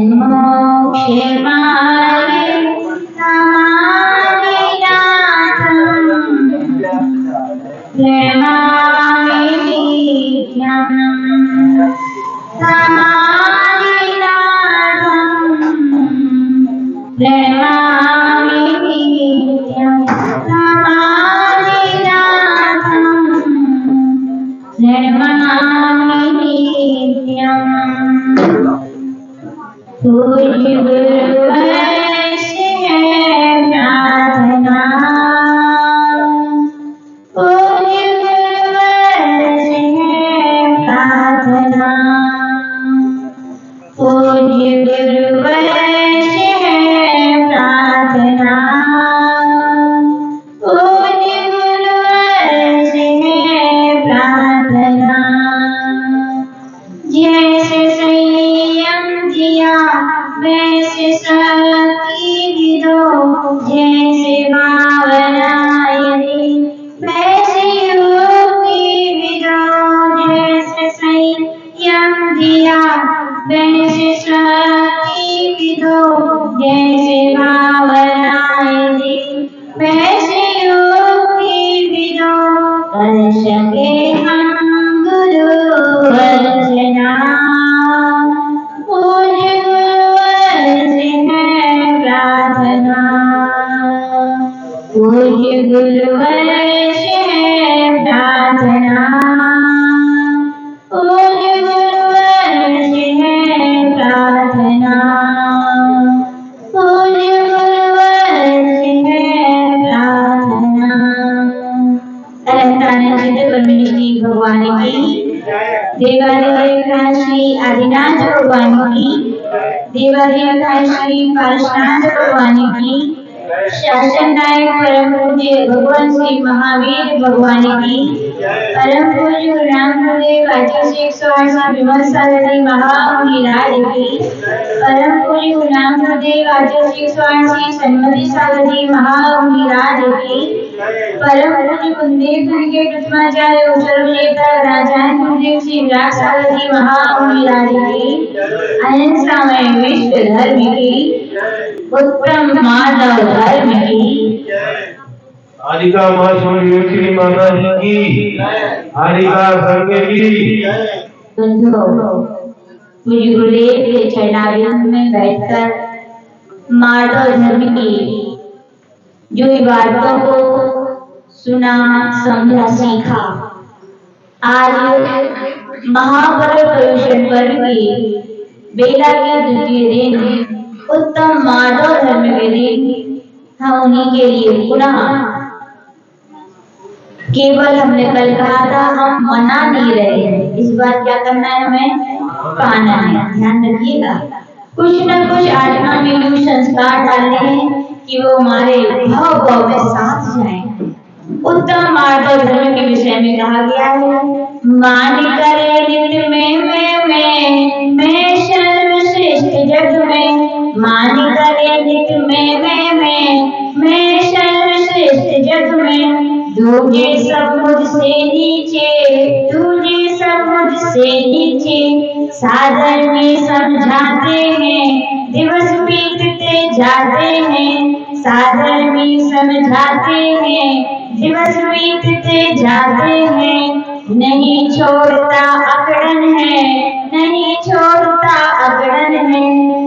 जन्मोक्षमाय समाधिनाथं प्रणमामि नित्यं समाधिनाथं प्रणमामि नित्यं समाधिनाथं प्रणमामि नित्यं। पूज्य गुरुवर से है प्रार्थना, पूज्य गुरुवर से है प्रार्थना, पूज्य गुरुवर से है प्रार्थना, पूज्य गुरुवर से है प्रार्थना। जैसे संयम दिया वैसे शक्ति भी दो, जैसे भावनाएं दी वैसे युक्ति भी दो, जैसे संयम दिया वैसे शक्ति भी दो, जैसे भावनाएं दी वैसे युक्ति भी दो। कर सके हम गुरु अर्चना, पूज्य गुरुवर से है प्रार्थना, पूज्य गुरुवर से है प्रार्थना, पूज्य गुरुवर से है प्रार्थना, पूज्य गुरुवर से है प्रार्थना। भगवान की, देवाधिदेव श्री आदिनाथ भगवान की, देवाधिदेव श्री पार्श्वनाथ भगवान की, शासन नायक परम पूज्य भगवान श्री महावीर भगवान की, परम पूज्य रामदेव आचार्य 108 विमल सागरी महामुनिराज की, परम पूज्य रामदेव आचार्य 108 सन्मति सागरी महामुनिराज की, परम पूज्य कुलदेव के कुसुमाचार्य सर्वजेता राजान कुलदेव श्री विराट सागरी महामुनिराज की, अनंत समय विश्व धर्म की, उत्तम माधव धर्म की, आदिका मासूरी माता जी की, आदिका संघ की। पूज्य गुरुदेव के चरणारविंद में बैठकर माधव धर्म की जो बातों को सुना, समझा, सीखा। आज महापर्व पर्युषण पर्व की बेला के द्वितीय दिन, उत्तम माधव धर्म के दिन, हम उन्हीं के लिए पुनः, केवल हमने कल कहा था हम मना नहीं रहे हैं, इस बार क्या करना है, हमें पाना है। ध्यान रखिएगा, कुछ न कुछ आत्मा में यूं संस्कार डालने हैं कि वो हमारे भाव भाव में साथ जाए। उत्तम माधव धर्म के विषय में कहा गया है, मान करे नित्य में मैं सर्वश्रेष्ठ जग में, मान करे नित्य में मैं सर्वश्रेष्ठ जग में, दूजे सब मुझसे नीचे, दूजे सब मुझसे नीचे, सादर में समझाते हैं दिवस बीतते जाते हैं, सादर में समझाते हैं दिवस बीतते जाते हैं, नहीं छोड़ता अकड़न है, नहीं छोड़ता अकड़न है,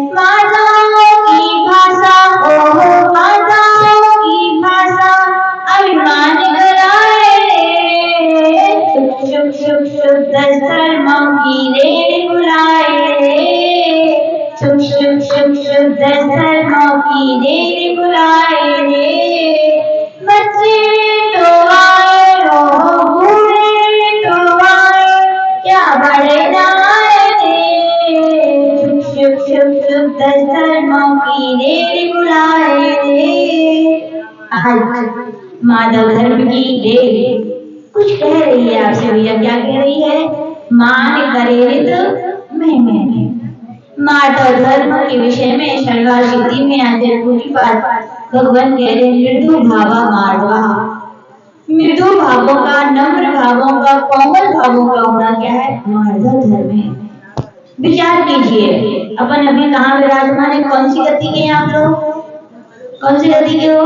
माताओं की भाषा, ओहो माताओं की भाषा अभिमान कराए, शुभ शुभ शुद्ध धर्मों की रेल बुलाए, शुभ शुभ शुभ शुद्ध धर्मों की रेल बुलाए, बच्चे तो आए, बूढ़े तो आए, क्या बड़े नाए, शुभ शुभ शुद्ध धर्मों की रेल बुलाए। माधव धर्म की रेल कुछ कह रही है आपसे भैया, क्या कह रही है, मान करे तो मैं माधव धर्म के विषय में शनिवार सिद्धि में आज पूरी बात भगवान कह रहे मृदु भावा माधवा, मृदु भावों का, नम्र भावों का, कोमल भावों का होना क्या है, माधव धर्म है। विचार कीजिए, अपन अभी कहाँ विराजमान है? कौन सी गति के हैं आप लोग? कौन सी गति के हो?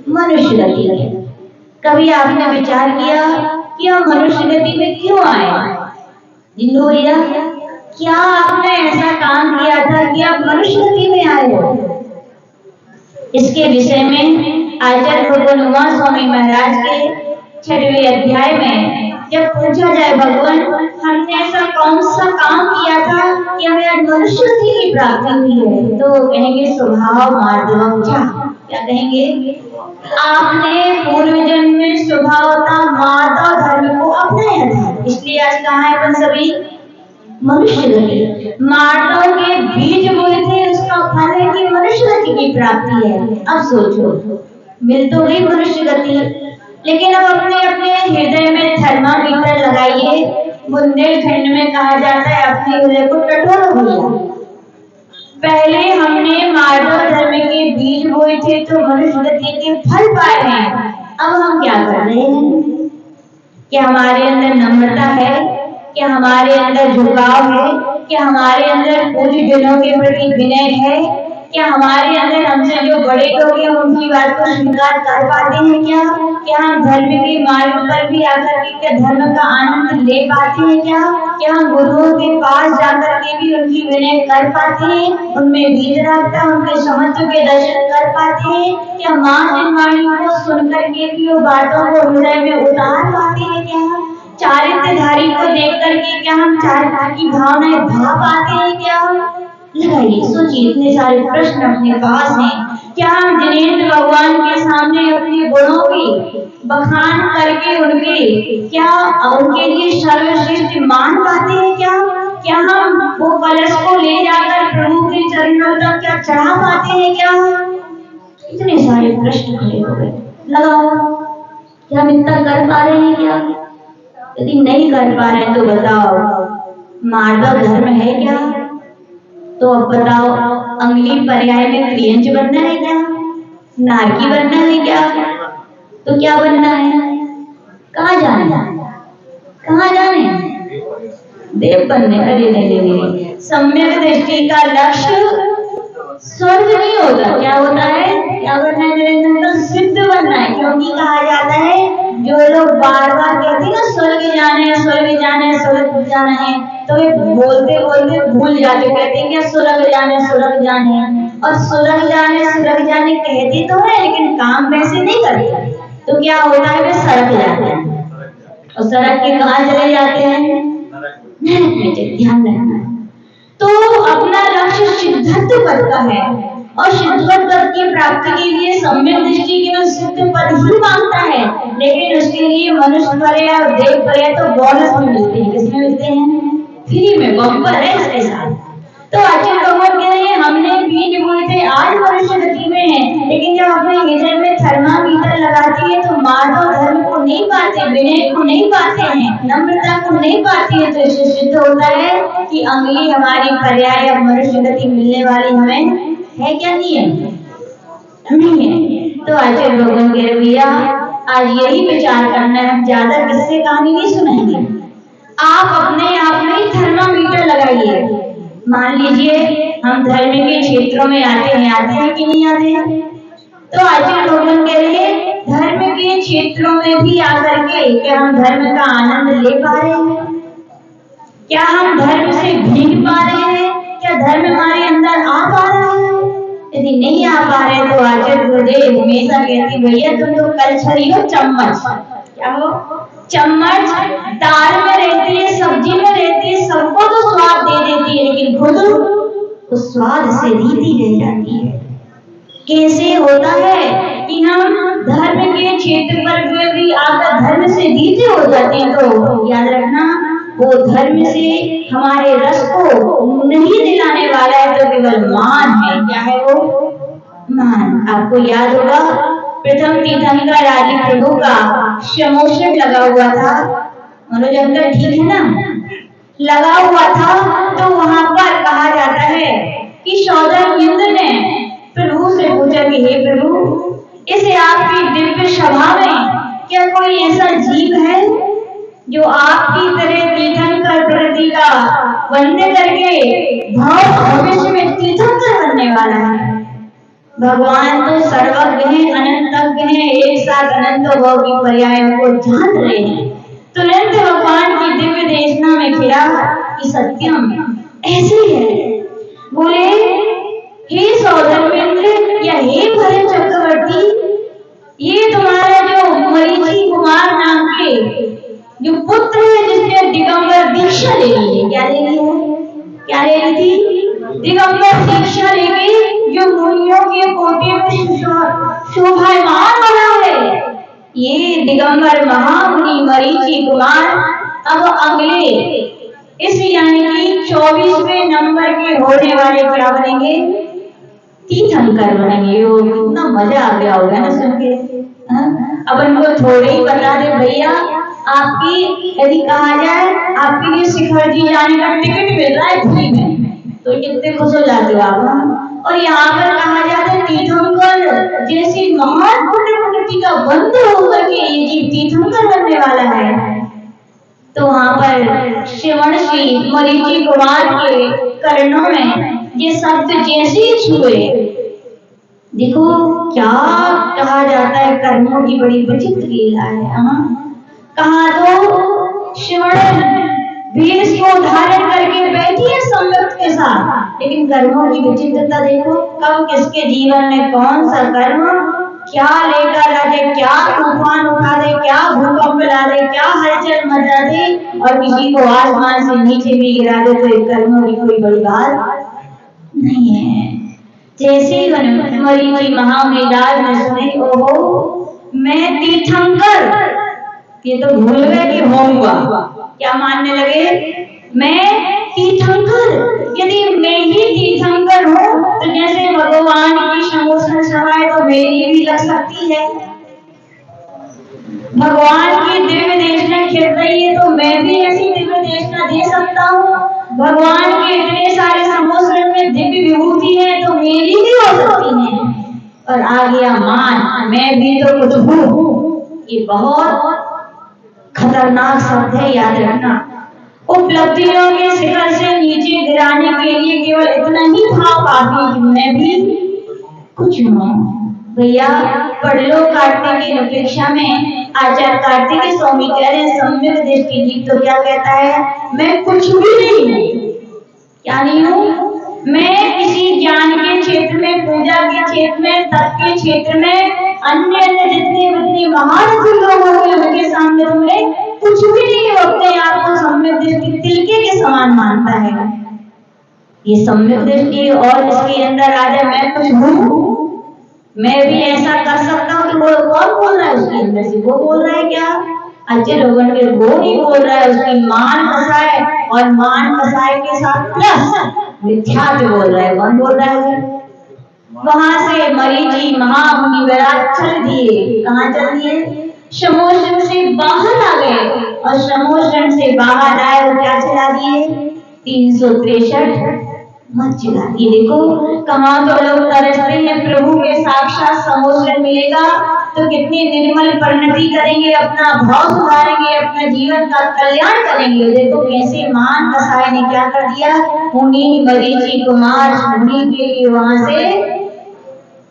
मनुष्य गति के। कभी आपने विचार किया कि हम मनुष्य गति में क्यों आए? जिंदू भैया, क्या आपने ऐसा काम किया था कि आप मनुष्य गति में आए हो? इसके विषय में आचार्य भगवान स्वामी महाराज के 6वें अध्याय में जब पूछा जाए, भगवान हमने ऐसा कौन सा काम किया था कि हमें आज मनुष्य गति की प्राप्ति हुई है, तो कहेंगे स्वभाव मार्दवम। क्या कहेंगे? आपने पूर्व जन्म में स्वभावतः माधव धर्म को अपनाया था, इसलिए आज कहाँ है अपन सभी? मनुष्य गति। माधव के बीज बोए थे, उसका फल है कि मनुष्य गति की प्राप्ति है। अब सोचो, मिल तो गई मनुष्य गति, लेकिन अब अपने अपने हृदय में थर्मामीटर लगाइए। बुंदेलखंड में कहा जाता है अपने हृदय को टटोलो भैया। पहले हमने माधव धर्म के बीज बोए थे तो मनुष्य गति के फल पाए हैं। अब हम क्या कर रहे हैं? क्या हमारे अंदर नम्रता है? क्या हमारे अंदर झुकाव है? क्या हमारे अंदर पूज्यजनों के प्रति विनय है? क्या हमारे अंदर हमसे जो बड़े लोग हैं उनकी बात को स्वीकार कर पाते हैं? क्या हम धर्म के मार्ग पर भी आकर के क्या धर्म का आनंद ले पाते हैं? क्या हम गुरुओं के पास जाकर के भी उनकी विनय कर पाते हैं, उनमें वीतरागता, उनके समत्व के दर्शन कर पाते हैं? क्या माँ वाणी को सुन करके भी वो बातों को हृदय में उतार पाते हैं? क्या चारित्रधारी को देख करके क्या हम चारित्र की भावनाएं भा पाते हैं? क्या लगाइए, सोचिए, इतने सारे प्रश्न अपने पास हैं। क्या हम जिनेंद्र भगवान के सामने अपने गुणों की बखान करके उनके लिए सर्वश्रेष्ठ मान पाते हैं? क्या हम वो कलश को ले जाकर प्रभु के चरणों तक क्या चढ़ा पाते हैं? क्या इतने सारे प्रश्न खड़े हो गए। लगाओ, क्या हम इतना कर पा रहे हैं? क्या यदि नहीं कर पा रहे तो बताओ, मार्दव धर्म है क्या? तो अब बताओ, अंगली पर्याय में क्रियंज बनना है क्या? नारकी बनना है क्या? तो क्या बनना है? कहाँ जाना है? कहाँ जाने? देव बनने। अरे नहीं, सम्यक दृष्टि का लक्ष्य स्वर्ग नहीं होता। क्या होता है? क्या बनना है मेरे अंदर? सिद्ध बनना है। क्योंकि कहा जाता है जो लोग बार बार कहते हैं ना स्वर्ग जाना है, स्वर्ग जाना है, स्वर्ग जाना है, तो वे बोलते बोलते भूल जाते, कहते हैं क्या स्वर्ग जाने, स्वर्ग जाने। और स्वर्ग जाने कहते तो है, लेकिन काम वैसे नहीं करते। तो क्या होता है? वे सड़क जाते हैं, और सड़क के कहाँ चले जाते हैं? ध्यान रखना है। तो अपना लक्ष्य सिद्धत्व पद का है, और सिद्धत्व पद की प्राप्ति के लिए सम्यक दृष्टि केवल सिद्ध पद ही मांगता है, लेकिन उसके लिए मनुष्य पर्याय और देव पर्याय तो बोनस में मिलते हैं। किसमें मिलते हैं? फ्री में, बम्पर है इसके साथ। तो आचार्य भगवान कह रहे हैं हमने बीज बोए थे, आज मनुष्य गति में है, लेकिन जब अपने हृदय में थर्मामीटर लगाती है तो माधव धर्म को नहीं पाते, विनय को नहीं पाते हैं, नम्रता को नहीं पाते हैं, तो इससे सिद्ध होता है कि अंगली हमारी पर्याय अब मनुष्य गति मिलने वाली हमें है क्या? नहीं है, नहीं है। तो आचार्य भगवान कह रहे भैया आज यही विचार करना है, ज्यादा किससे कहानी नहीं सुनाएंगे। आप अपने आप में थर्मामीटर लगाइए। मान लीजिए हम धर्म के क्षेत्रों में आते हैं कि नहीं आते हैं? तो आचार्य भगवान कह रहे हैं धर्म के क्षेत्रों में भी आकर के क्या हम धर्म का आनंद ले पा रहे हैं? क्या हम धर्म से भीग पा रहे हैं? क्या धर्म हमारे अंदर आ पा रहा है? यदि नहीं आ पा रहे तो आचार्य गुरुदेव हमेशा कहती भैया तुम तो कलछड़ी हो, चम्मच। क्या हो? चम्मच दाल में रहती है, सब्जी में रहती है, सबको तो स्वाद दे देती है, लेकिन खुद तो स्वाद से रीति रह जाती है। कैसे होता है कि हम धर्म के क्षेत्र पर भी आकर धर्म से रीति हो जाते हैं? तो याद रखना वो धर्म से हमारे रस को नहीं दिलाने वाला है, तो केवल मान है। क्या है वो? मान। आपको याद होगा प्रथम तीर्थंकर आदि प्रभु का शमोषण लगा हुआ था, मनोज अंकल ठीक है ना, लगा हुआ था। तो वहां पर कहा जाता है कि सौदर इंद्र ने प्रभु से पूछा कि हे प्रभु, इसे आपकी दिव्य सभा में क्या कोई ऐसा जीव है जो आपकी तरह तीर्थंकर प्रकृति का वंदे करके भाव भविष्य में तीर्थंकर बनने वाला है। भगवान तो सर्वज्ञ है, अनंतज्ञ है, एक साथ अनंत भाव की पर्यायों को जान रहे हैं। तुरंत भगवान की दिव्य देशना में फिरा कि सत्यम ऐसे है। बोले हे सौधर्मेंद्र या हे भरत चक्रवर्ती, ये तुम्हारा जो मरीचि कुमार नाम के जो पुत्र है जिसने दिगंबर दीक्षा ले ली है, क्या ले ली है, क्या ले ली थी, दिगंबर दीक्षा लेके जो मुनियों के कोटे में शोभायमान बना है, ये दिगंबर महामुनि मरीचि कुमार अब अगले इस यानी कि 24वें नंबर के होने वाले क्या बनेंगे, तीर्थंकर बनेंगे। वो कितना मजा आ गया होगा ना सुन के। अब इनको थोड़े ही बता दे भैया, आपकी यदि कहा जाए आपके लिए शिखर जी जाने का टिकट मिल रहा है फ्री में, तो कितने खुश हो जाते हो आप। और यहाँ पर कहा जाता है तीर्थंकर जैसी महान पुण्य प्रकृति का बंध होकर के ये जीव तीर्थंकर बनने वाला है। तो वहां पर श्रवण श्री मरीचि कुमार के कर्णों में ये शब्द जैसे ही छुए, देखो क्या कहा जाता है, कर्मों की बड़ी विचित्र लीला है। कहा तो श्रवण वेश को धारण करके बैठी है सम्मत के साथ, लेकिन कर्मों की विचित्रता देखो, कब किसके जीवन में कौन सा कर्म क्या लेकर आ जाए, क्या तूफान उठा दे, क्या भूकंप ला दे, क्या हलचल मचा दे और किसी को आसमान से नीचे भी गिरा दे, तो एक कर्मों की कोई बड़ी बात नहीं है। जैसे ही मरीचि महामुनिराज ने सुने, ओहो मैं तीर्थंकर, ये तो भूल गए कि होऊंगा, क्या मानने लगे, मैं तीर्थंकर, यदि मैं ही तीर्थंकर हूँ तो जैसे भगवान की समोसन सभाएं तो मेरी भी लग सकती है, भगवान की दिव्य देशना खिल रही है तो मैं भी ऐसी दिव्य देशना दे सकता हूँ, भगवान के इतने सारे समोसन में दिव्य विभूति है तो मेरी भी हो सकती है। और आ गया मान, मैं भी तो कुछ हूँ, ये बहुत खतरनाक शब्द है, याद रखना। उपलब्धियों के शिखर से नीचे गिराने के लिए केवल इतना ही भाव काफी कि मैं भी कुछ हूँ। भैया पढ़ लो कार्तिक की अपेक्षा में, आचार्य कार्तिक स्वामी कह रहे हैं सम्यक दृष्टि जीव तो क्या कहता है, मैं कुछ भी नहीं हूँ। क्या नहीं हूँ, मैं किसी ज्ञान के क्षेत्र में, पूजा के क्षेत्र में, तप के क्षेत्र में, अन्य जितने जितने महान लोग होंगे उनके सामने तुमने कुछ भी नहीं हो, अपने आप को सम्यक दृष्टि तिलके के समान मानता है। ये सम्यक दृष्टि और इसके अंदर राजा मैं कुछ हूँ, मैं भी ऐसा कर सकता हूँ, तो वो कौन बोल रहा है उसके अंदर से, वो बोल रहा है क्या, अच्छे लोगों के वो नहीं बोल रहा है, उसकी मान कसाय और मान कसाय के साथ प्लस मिथ्यात्व बोल रहा है। कौन बोल रहा है, वहां से मरीचि महामुनि विराट चल दिए, कहाँ चल दिए, समोसन से बाहर आ गए, और समोसन से बाहर आए वो क्या चला दिए, 363 मत चला दिए। देखो कहाँ तो लोग तरसते हैं प्रभु के साक्षात समोसन मिलेगा तो कितनी निर्मल परिणति करेंगे, अपना भाव सुधारेंगे, अपने जीवन का कल्याण करेंगे। देखो कैसे मान कसाय ने क्या कर दिया, मुनि मरीचि कुमार मुनि के लिए वहां से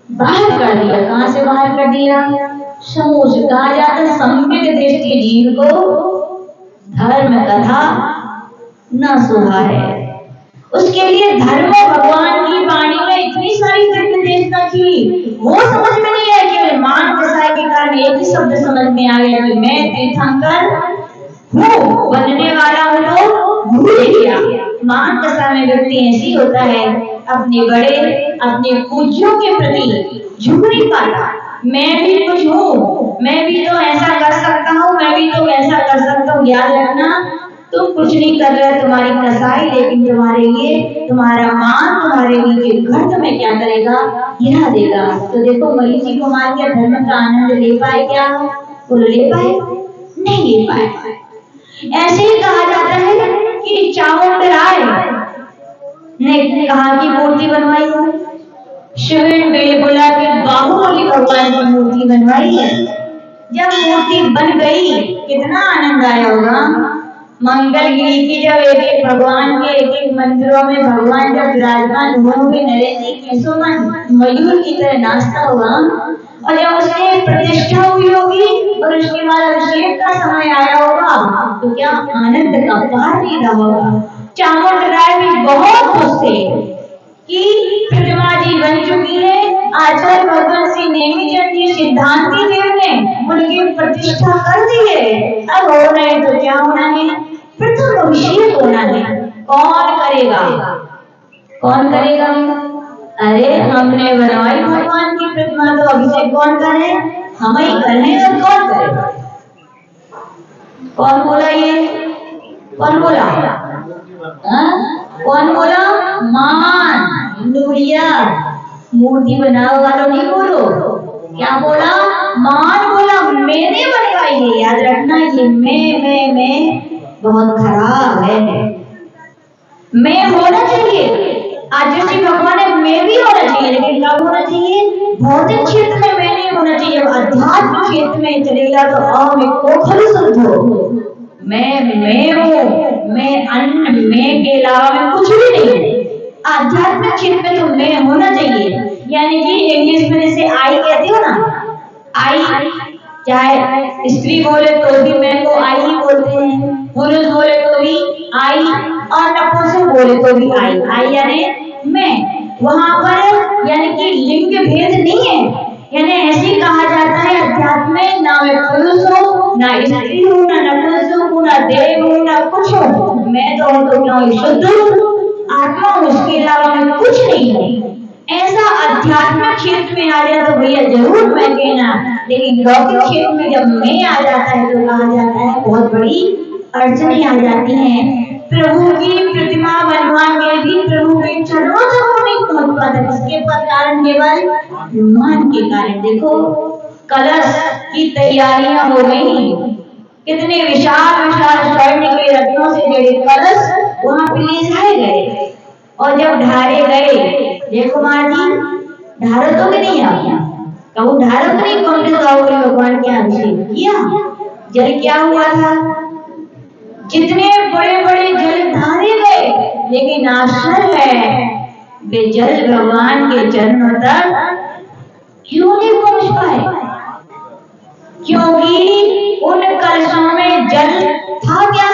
बाहर कर दिया। कहां से बाहर कर दिया, समोस। कहा जाता सम्यक दृष्टि जीव को धर्म कथा न शोभा है, उसके लिए धर्म भगवान की वाणी में इतनी सारी दिव्य देशना थी, वो समझ में नहीं आया, केवल मान कसाय के कारण एक ही शब्द समझ में आ गया कि मैं तीर्थंकर हूँ, बनने वाला हूँ, तो भूल गया। मान कसाय में व्यक्ति ऐसी होता है, अपने बड़े अपने पूज्यों के प्रति झुक नहीं पाता, मैं भी कुछ हूँ, मैं भी तो ऐसा कर सकता हूँ, मैं भी तो ऐसा कर सकता हूँ। याद रखना, तुम कुछ नहीं कर रहे, तुम्हारी कसाई, लेकिन तुम्हारे लिए तुम्हारा मान तुम्हारे नीचे घट में क्या करेगा, गिरा देगा। तो देखो मरीचि कुमार के धर्म का आनंद ले पाए क्या, वो ले पाए नहीं ले पाए। ऐसे ही कहा जाता है कि चामुंडराय ने कहा की मूर्ति बनवाई है, शिवेन बेलगुला के बाहुबली भगवान की मूर्ति बनवाई है, जब मूर्ति बन गई कितना आनंद आया होगा। मंगलगिरी की जब एक एक भगवान के एक एक मंदिरों में भगवान जब विराजमान होंगे, नरेंद्र कैसो मन मयूर की तरह नाचता होगा, और जब उसकी प्रतिष्ठा हुई होगी और उसके बाद अभिषेक का समय आया होगा तो क्या आनंद का पार नहीं रहा होगा। चामुंड राय भी बहुत खुश थे कि प्रतिमा जी बन चुकी है। आचार्य भगवान श्री नेमिचंद जी सिद्धांति देव ने उनकी प्रतिष्ठा कर दी है। अब हो रहे तो क्या होना है, प्रथम अभिषेक होना है। कौन करेगा, कौन करेगा? अरे हमने बनवाई भगवान की प्रतिमा, तो अभिषेक कौन करे? हम ही करें। और कौन करे? कौन बोला ये? कौन बोला? कौन बोला? मान लुड़िया मूर्ति बनाओ वालों नहीं बोलो। क्या बोला? मान बोला। मैंने बनवाई है। याद रखना, ये मैं बहुत खराब है। मैं होना चाहिए। आज जो चीज भगवान है मैं भी होना चाहिए, लेकिन कब होना चाहिए? भौतिक क्षेत्र में मैं नहीं होना चाहिए। अध्यात्म क्षेत्र में चलेगा तो आओ मैं कोखल समझो। मैं हूँ, मैं अन्न, मैं के अलावा मैं कुछ भी नहीं है। आध्यात्मिक क्षेत्र में तो मैं होना चाहिए। यानी कि इंग्लिश में जैसे आई कहते हो ना, आई, चाहे स्त्री बोले तो भी मैं को आई ही बोलते हैं, पुरुष बोले तो भी आई, और नपुंसक बोले तो भी आई यानी मैं। वहां पर यानी कि लिंग भेद नहीं है। यानी ऐसे कहा जाता है अध्यात्म में ना मैं पुरुष हूँ, ना स्त्री हूँ, ना नपुंसक हूँ, ना देव हूँ, ना कुछ हूँ। मैं तो हूँ तो क्या शुद्ध आत्मा, उसके अलावा मैं कुछ नहीं हूँ। ऐसा अध्यात्मिक क्षेत्र में आ जाए तो भैया जरूर मैं कहना, लेकिन लौकिक क्षेत्र में जब मैं आ जाता है तो कहा जाता है बहुत बड़ी अड़चनें आ जाती हैं। प्रभु की प्रतिमा बनवा के भी प्रभु के चरणों तक वो नहीं पहुंच पाता। किसके कारण? केवल मान के कारण। देखो कलश की तैयारियां हो गई, कितने विशाल विशाल स्वर्ण के रत्नों से जड़े कलश वहां पे ले जाए गए, और जब ढारे गए, देखो माँ जी ढारो तो कि नहीं आप? कहूँ ढारो तो नहीं? कौन आओगे भगवान के अभिषेक किया? जल क्या हुआ था? जितने बड़े बड़े जल ढारे गए, लेकिन आश्चर्य है वे जल भगवान के चरणों तक क्यों नहीं पहुंच पाए? क्योंकि उन कलशों में जल था क्या?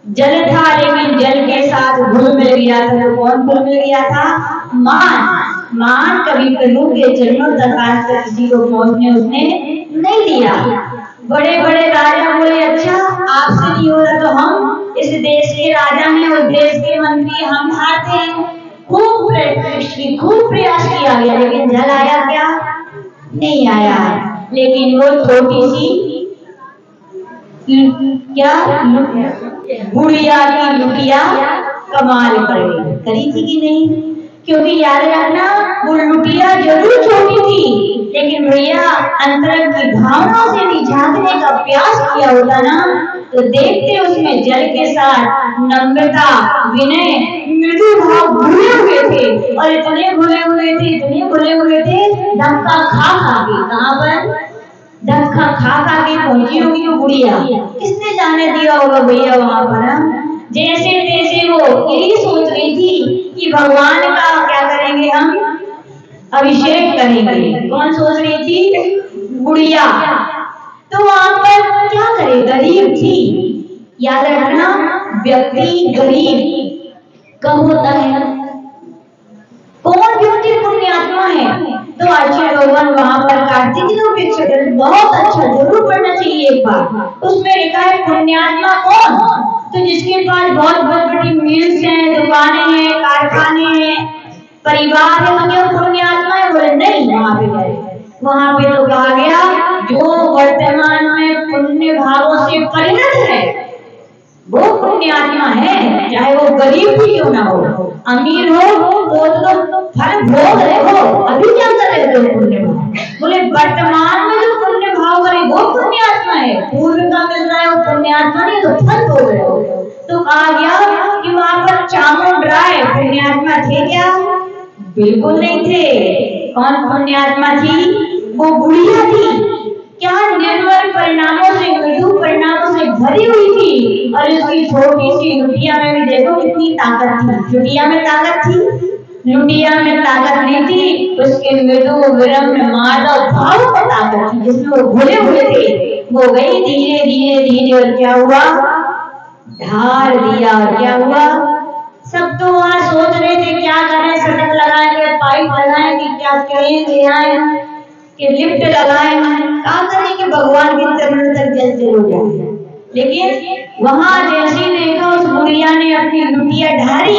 जल था, लेकिन जल के साथ घुल मिल गया था। तो कौन घुल मिल गया था? मान कभी प्रभु के चरणों तक आज तक किसी को पहुंचने उसने नहीं दिया। बड़े बड़े राजा बोले अच्छा आपसे नहीं हो रहा तो हम इस देश के राजा हैं, उस देश के मंत्री, हम हारते हैं। खूब प्रयास किया गया, लेकिन जल आया क्या? नहीं आया। लेकिन वो छोटी सी क्या गुड़िया की लुटिया कमाल करी थी कि नहीं? क्योंकि याद रखना वो लुटिया जरूर छोटी थी, लेकिन भैया अंतरंग की भावनाओं से भी झांकने का प्रयास किया होता ना, तो देखते उसमें जल के साथ नम्रता, विनय, मृदु भाव भुले हुए थे। और इतने भुले हुए थे, इतने भुले हुए थे, धक्का खा के। कहाँ पर? धक्का खा के पहुंची होगी वो गुड़िया। किसने जाने दिया होगा भैया वहां पर? जैसे तैसे वो यही सोच रही थी कि भगवान का क्या करेंगे, हम अभिषेक करेंगे। कौन सोच रही थी? गुड़िया। तो वहां पर क्या करे? गरीब थी। याद रखना व्यक्ति गरीब कब होता है? कौन व्यक्ति पुण्यात्मा है? तो आचार्य भगवान वहां पर कार्तिक बहुत अच्छा जरूर पढ़ना चाहिए एक बार। उसमें लिखा है पुण्यात्मा कौन? तो जिसके पास बहुत बड़ी मिल्स हैं, दुकानें हैं, कारखाने हैं, परिवार है, तो क्या पुण्यात्मा है? बोले नहीं। वहां पे तो कहा गया जो वर्तमान में पुण्य भावों से परिणत है वो पुण्यात्मा है, चाहे वो गरीब भी क्यों ना हो, अमीर हो वो तो फल भोग रहे हो, अभी क्या कर रहे हो पुण्य भाव? बोले वर्तमान में जो पुण्य भाव करे वो पुण्यात्मा है, पूर्व का मिल रहा है वो पुण्यात्मा नहीं, तो फल भोग रहे हो। तो कहा गया कि वहां पर चामुंड राय पुण्यात्मा थे क्या? बिल्कुल नहीं थे। कौन पुण्यात्मा थी? वो बुढ़िया थी। क्या निर्मल परिणामों से, मृदु परिणामों से भरी हुई थी। और उसकी छोटी सी लुटिया में भी देखो कितनी ताकत थी। लुटिया में ताकत थी, लुटिया में ताकत नहीं थी, उसके मृदु विरम्य माधव भाव में ताकत थी, जिसमें वो भूले हुए थे। वो गई धीरे धीरे धीरे, और क्या हुआ, ढार दिया। और क्या हुआ, सब तो वहां सोच रहे थे क्या करें, सड़क लगाएंगे, पाइप लगाएंगे, क्या करेंगे, आए कि लिफ्ट लगाए, क्या करें कि भगवान के चरण तक जल्दी हो जाए। लेकिन वहां जैसे देखा उस बुढ़िया ने अपनी लुटिया ढारी,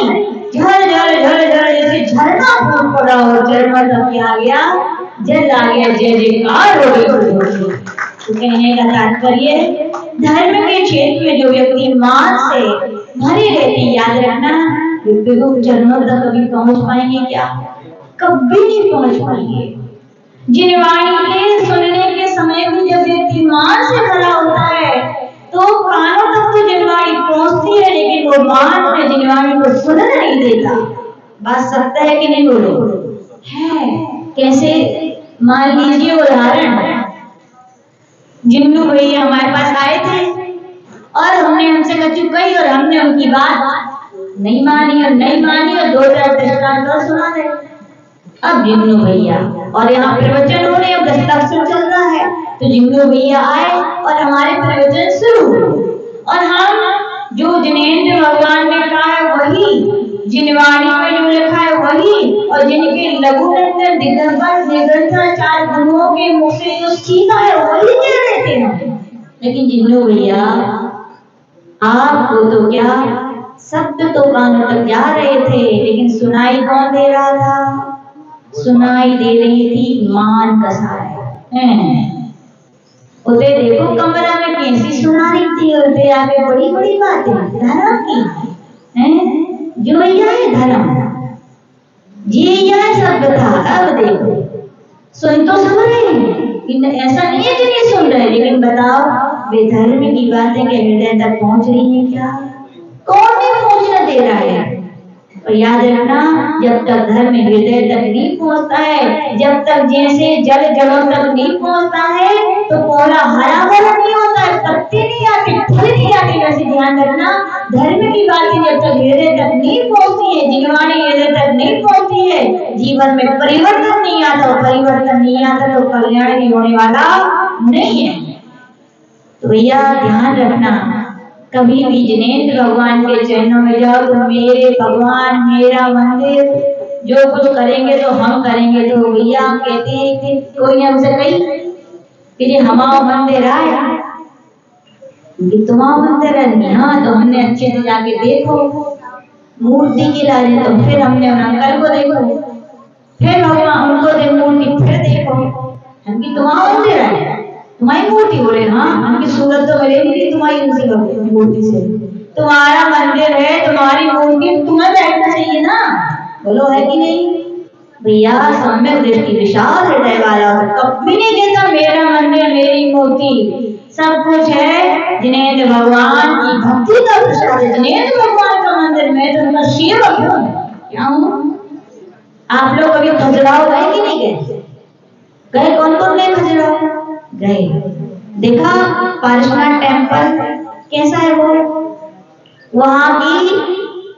झल झल झल झल जैसे झरना फूट पड़ा, और चरणों तक क्या गया, जल आ गया, जय जयकार हो गई। तो कहने का तात्पर्य, धर्म के क्षेत्र में जो व्यक्ति मान से भरे रहते, याद रखना विभु चरणों तक कभी पहुंच पाएंगे क्या, कभी नहीं पहुंच पाएंगे। जिनवाणी के सुनने के समय भी जब व्यक्ति मान से भरा होता है तो कानों तक तो जिनवाणी पहुंचती है, लेकिन वो मान में जिनवाणी को सुनने नहीं देता। बात सकता है कि नहीं, बोलो है कैसे। मान लीजिए उदाहरण, जिन्नू भैया हमारे पास आए थे और हमने उनसे कचू कही और हमने उनकी बात नहीं मानी, और नहीं मानी और 2-4 दृष्टांत और सुना दे। अब जिन्नू भैया, और यहाँ प्रवचन हो रहे, अब दस्ताक्षर चल रहा है, तो जिन्नू भैया आए और हमारे प्रवचन शुरू, और हम जो जिनेंद्र भगवान ने कहा है वही, जिनवाणी में जो लिखा है वही, और जिनके लघु नंदन दिगंबर निगंता 4 गुरुओं के मुख से जो सीखा है वही कह रहे थे हम। लेकिन जिन्नू भैया आपको तो क्या, शब्द तो कानों तक जा रहे थे, लेकिन सुनाई कौन दे रहा था, सुनाई दे रही थी मान कसाय। उसे देखो कमरा में कैसी सुनाई थी, उसे आगे बड़ी बड़ी बातें धर्म की हैं, जो यह धर्म जी यह शब्द था। अब देखो सुन तो समझ रहे हैं, ऐसा नहीं है कि नहीं सुन रहे, लेकिन बताओ वे धर्म की बातें के हृदय तक पहुंच रही है क्या, कौन नहीं पहुंचने दे रहा है। और याद रखना, जब तक धर्म हृदय तक नहीं पहुंचता है, जब तक जैसे जल जड़ों तक नहीं पहुंचता है तो पौधा हरा भरा नहीं होता है, पत्ते नहीं आते, फल नहीं आते। वैसे ध्यान रखना, धर्म की बातें जब तक हृदय तक नहीं पहुंचती है, जिनवाणी हृदय तक नहीं पहुंचती है, जीवन में परिवर्तन नहीं आता, और परिवर्तन नहीं आता तो कल्याण भी होने वाला नहीं है। तो भैया ध्यान रखना, कभी भी जिनेंद्र भगवान के चरणों में जाओ तो मेरे भगवान, मेरा मंदिर, जो कुछ करेंगे तो हम करेंगे। तो भैया हम कहते हैं कि कोई हमसे कही कि हमारा मंदिर आया, तुम्हारा मंदिर है, हाँ, तो हमने अच्छे से जाके देखो मूर्ति की लाजे, तो फिर हमने उन अंकल को देखो, फिर भगवान उनको दे मूर्ति, फिर देखो हमकी तुम्हारा मंदिर है, तुम्हारी मूर्ति, बोले हाँ, हमकी सूरत तो मिलेगी तुम्हारी उसी मूर्ति से, तुम्हारा मंदिर है, तुम्हारी मूर्ति, तुम्हें बैठना चाहिए ना, बोलो है कि नहीं। भैया सम्यक दृष्टि विशाल हृदय वाला कभी नहीं कहता मेरा मंदिर मेरी मूर्ति, सब कुछ है जिनेंद्र भगवान की भक्ति का प्रसाद है, जिनेंद्र भगवान का मंदिर, मैं तो उनका सेवक हूँ। क्या हूँ? आप लोग कभी खजुराहो गए कि नहीं गए? गए? कौन कौन गए खजुराहो? गए। देखा पारसनाथ टेम्पल कैसा है वो, वहां की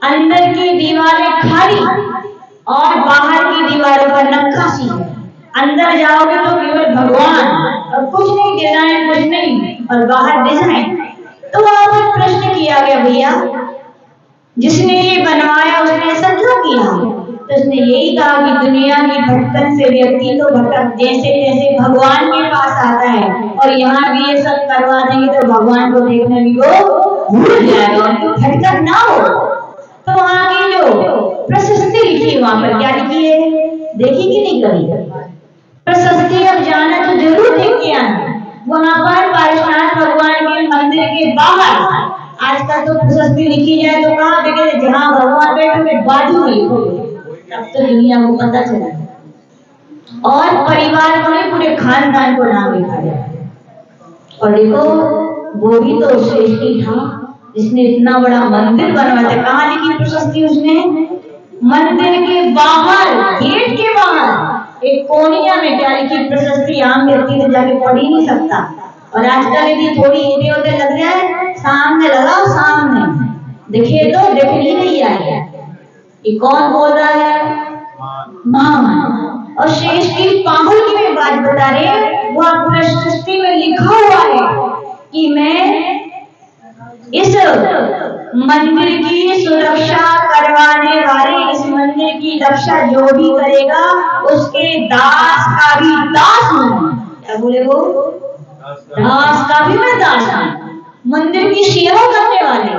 अंदर की दीवारें खाली और बाहर की दीवारों पर नक्काशी है। अंदर जाओगे तो केवल भगवान और कुछ नहीं, डिजाइन कुछ नहीं, और बाहर डिजाइन। तो वहां पर प्रश्न किया गया, भैया जिसने ये बनवाया उसने ऐसा क्यों किया? तो उसने यही कहा कि दुनिया की भटकन से व्यक्ति तो भटक जैसे तैसे भगवान के पास आता है, और यहाँ भी ये सब करवा देंगे तो भगवान को देखने भी वो भूल जाएगा, उनको भटकन ना हो। तो वहाँ की जो प्रशस्ति लिखी, वहां पर क्या लिखी है, देखी कि नहीं कभी प्रशस्ति? अब जाना तो जरूर देख के आना। वहां पर पारसनाथ भगवान के मंदिर के बाहर आजकल तो प्रशस्ति लिखी जाए तो कहाँ देखे, जहाँ भगवान बैठे बाजू में लिखो, तब तो दुनिया को पता चला, और परिवार को नहीं पूरे खानदान को नाम लिखा जाए। और देखो वो भी तो श्रेष्ठी था जिसने इतना बड़ा मंदिर बनवाया था। कहाँ लिखी प्रशस्ति उसने? मंदिर के बाहर, गेट के बाहर एक कोनिया में क्या लिखी प्रशस्ति आम व्यक्ति तो जाके पढ़ ही नहीं सकता। और आजकल यदि थोड़ी ईंटें उधर लग जाए, सामने लगाओ, सामने दिखे तो दिखनी नहीं आएगा। ये कौन बोल रहा है? मान। और श्रेष्ठी पाहुल की भी बात बता रहे हैं, वो प्रशस्ति में लिखा हुआ है कि मैं इस मंदिर की सुरक्षा करवाने वाले, इस मंदिर की रक्षा जो भी करेगा उसके दास का भी दास हूँ। क्या बोले वो? दास का भी मैं दास हूँ। मंदिर की सेवा करने वाले,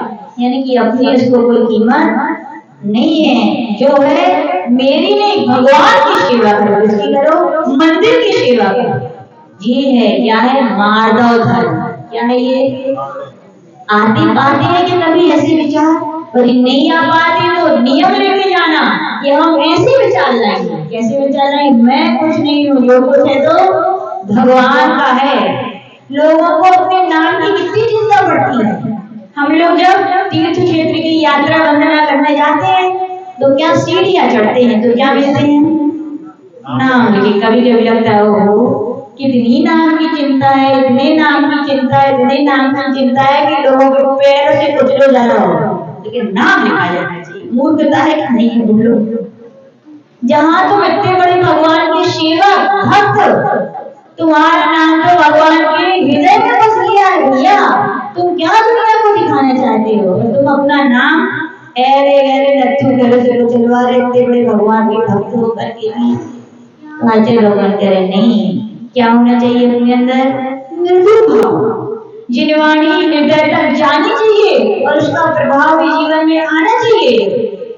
यानी कि अपनी इसको कोई कीमत नहीं है। जो है मेरी नहीं, भगवान की सेवा करो। किसकी करो? मंदिर की सेवा करो। ये है क्या है? माधव धर्म। क्या है ये? आती पाती है कि कभी ऐसे विचार, और नहीं आ पाती तो नियम लेके जाना कि हम ऐसे विचार लाएंगे। कैसे विचार लाएंगे? मैं कुछ नहीं हूँ, जो कुछ है तो भगवान का है। लोगों को अपने नाम की कितनी चिंता पड़ती है। हम लोग जब तीर्थ क्षेत्र की यात्रा वंदना करने जाते हैं तो क्या सीढ़ियां चढ़ते हैं तो क्या मिलते हैं? नाम। लेकिन कभी कभी लगता है ओहो कितनी नाम की चिंता है, इतने नाम की चिंता है, इतने नाम की चिंता है कि लोगों के पैरों से कुचलो जा रहा हो, लेकिन नाम लिखा जाना चाहिए। मूर्खता है कि नहीं है? बोलो। जहां तुम इतने बड़े भगवान की सेवा भक्त, तुम्हारा नाम तो भगवान के हृदय में बस गया है भैया। तुम क्या दुनिया को दिखाना चाहते हो? तुम अपना नाम ऐरे गहरे नत्थु करे चलो चलवा रहे, इतने बड़े भगवान के भक्त होकर के भी नाचे रोगन करे नहीं। क्या होना चाहिए अपने अंदर? निर्भय भाव। जिनवाणी हृदय तक जानी चाहिए और उसका प्रभाव भी जीवन में आना चाहिए।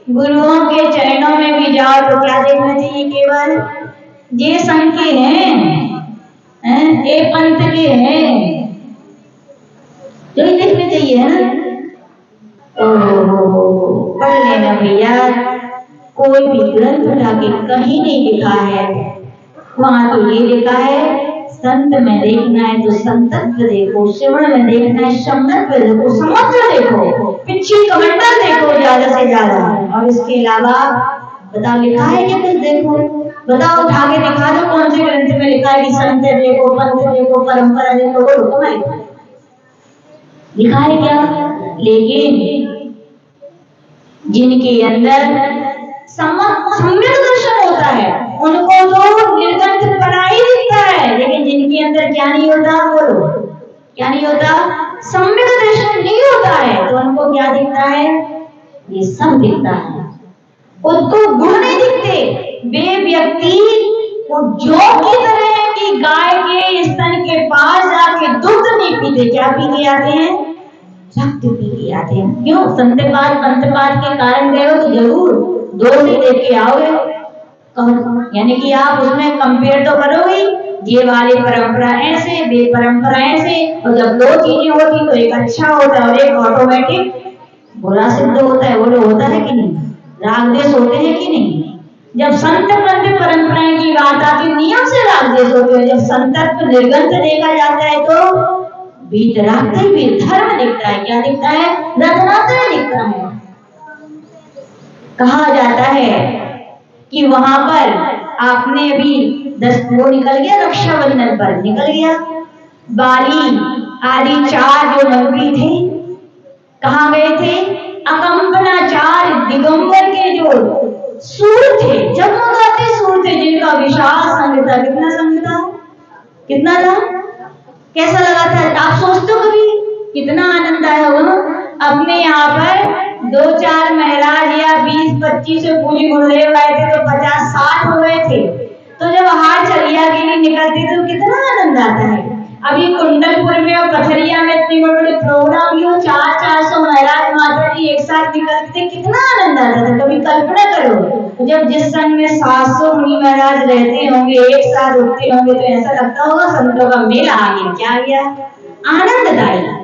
गुरुओं के चरणों में भी जाओ तो क्या देखना चाहिए? केवल ये संघ के हैं, ये पंथ के हैं, जो ही देखने चाहिए, है ना? ओहो पढ़ लेना भैया। कोई भी ग्रंथ उठा के कहीं नहीं लिखा है, वहां तो ये लिखा है संत में देखना है तो संतत्व देखो, श्रवण में देखना है श्रवणत्व देखो, समुद्र देखो, पिछली कमंडल देखो ज्यादा से ज्यादा। और इसके अलावा बताओ लिखा है क्या कुछ? देखो बताओ, उठा के दिखा दो कौन से ग्रंथ में लिखा है कि संत देखो, पंथ देखो, परंपरा देखो। बोलो लिखा है क्या? लेकिन जिनके अंदर सम्यक दर्शन होता है उनको तो निर्गंथ पना ही दिखता है, लेकिन जिनके अंदर क्या नहीं होता? बोलो क्या नहीं होता? सम्यक दर्शन नहीं होता है तो उनको क्या दिखता है? ये सब दिखता है, उनको गुण नहीं दिखते। वे व्यक्ति वो जोग की तरह है कि गाय के स्तन के पास जाके दूध नहीं पीते। क्या पी के आते हैं? रक्त पी के आते हैं। क्यों? संतपाद पंथपाद के कारण गए हो तो जरूर दो से लेके आओगे, यानी कि आप उसमें कंपेयर तो करोगे, ये वाली परंपरा ऐसे, वे परंपरा ऐसे। और जब दो चीजें होती तो एक अच्छा होता है और एक ऑटोमेटिक बुरा सिद्ध होता है। बोलो होता है कि नहीं? राग द्वेष होते हैं कि नहीं? जब संत पंथ परंपराएं की बात आती नियम से राग द्वेष होते हैं। जब संतत्व निर्गंथ देखा जाता है तो भीतराते भी धर्म दिखता है। क्या दिखता है? रत्नात्रय दिखता है। कहा जाता है कि वहां पर आपने अभी 10 वो निकल गया, रक्षाबंधन पर निकल गया, बाली आदि 4 जो मंत्री थे कहाँ गए थे? अकंपनाचार्य दिगंबर के जो सूर थे, जगमगाते सूर थे, जिनका विशाल संघ था। कितना संघ था? कितना था? कैसा लगा था? आप सोचते हो कभी कितना आनंद आया होगा? अपने यहाँ पर 2-4 महाराज या 20-25 पूरी गुरुदेव आए थे तो 50-60 हो गए थे। तो जब हार चलिया के लिए निकलते तो कितना आनंद आता है। अभी कुंडलपुर में और पथरिया में इतने बड़े बड़े प्रोग्राम भी हो, 400-400 महाराज माता जी एक साथ निकलते, कितना आनंद आता था। कभी कल्पना करो जब जिस संघ में 700 मुनि महाराज रहते होंगे, एक साथ उठते होंगे तो ऐसा लगता होगा संतों का मेला आ गया। क्या आ गया? आनंददायी।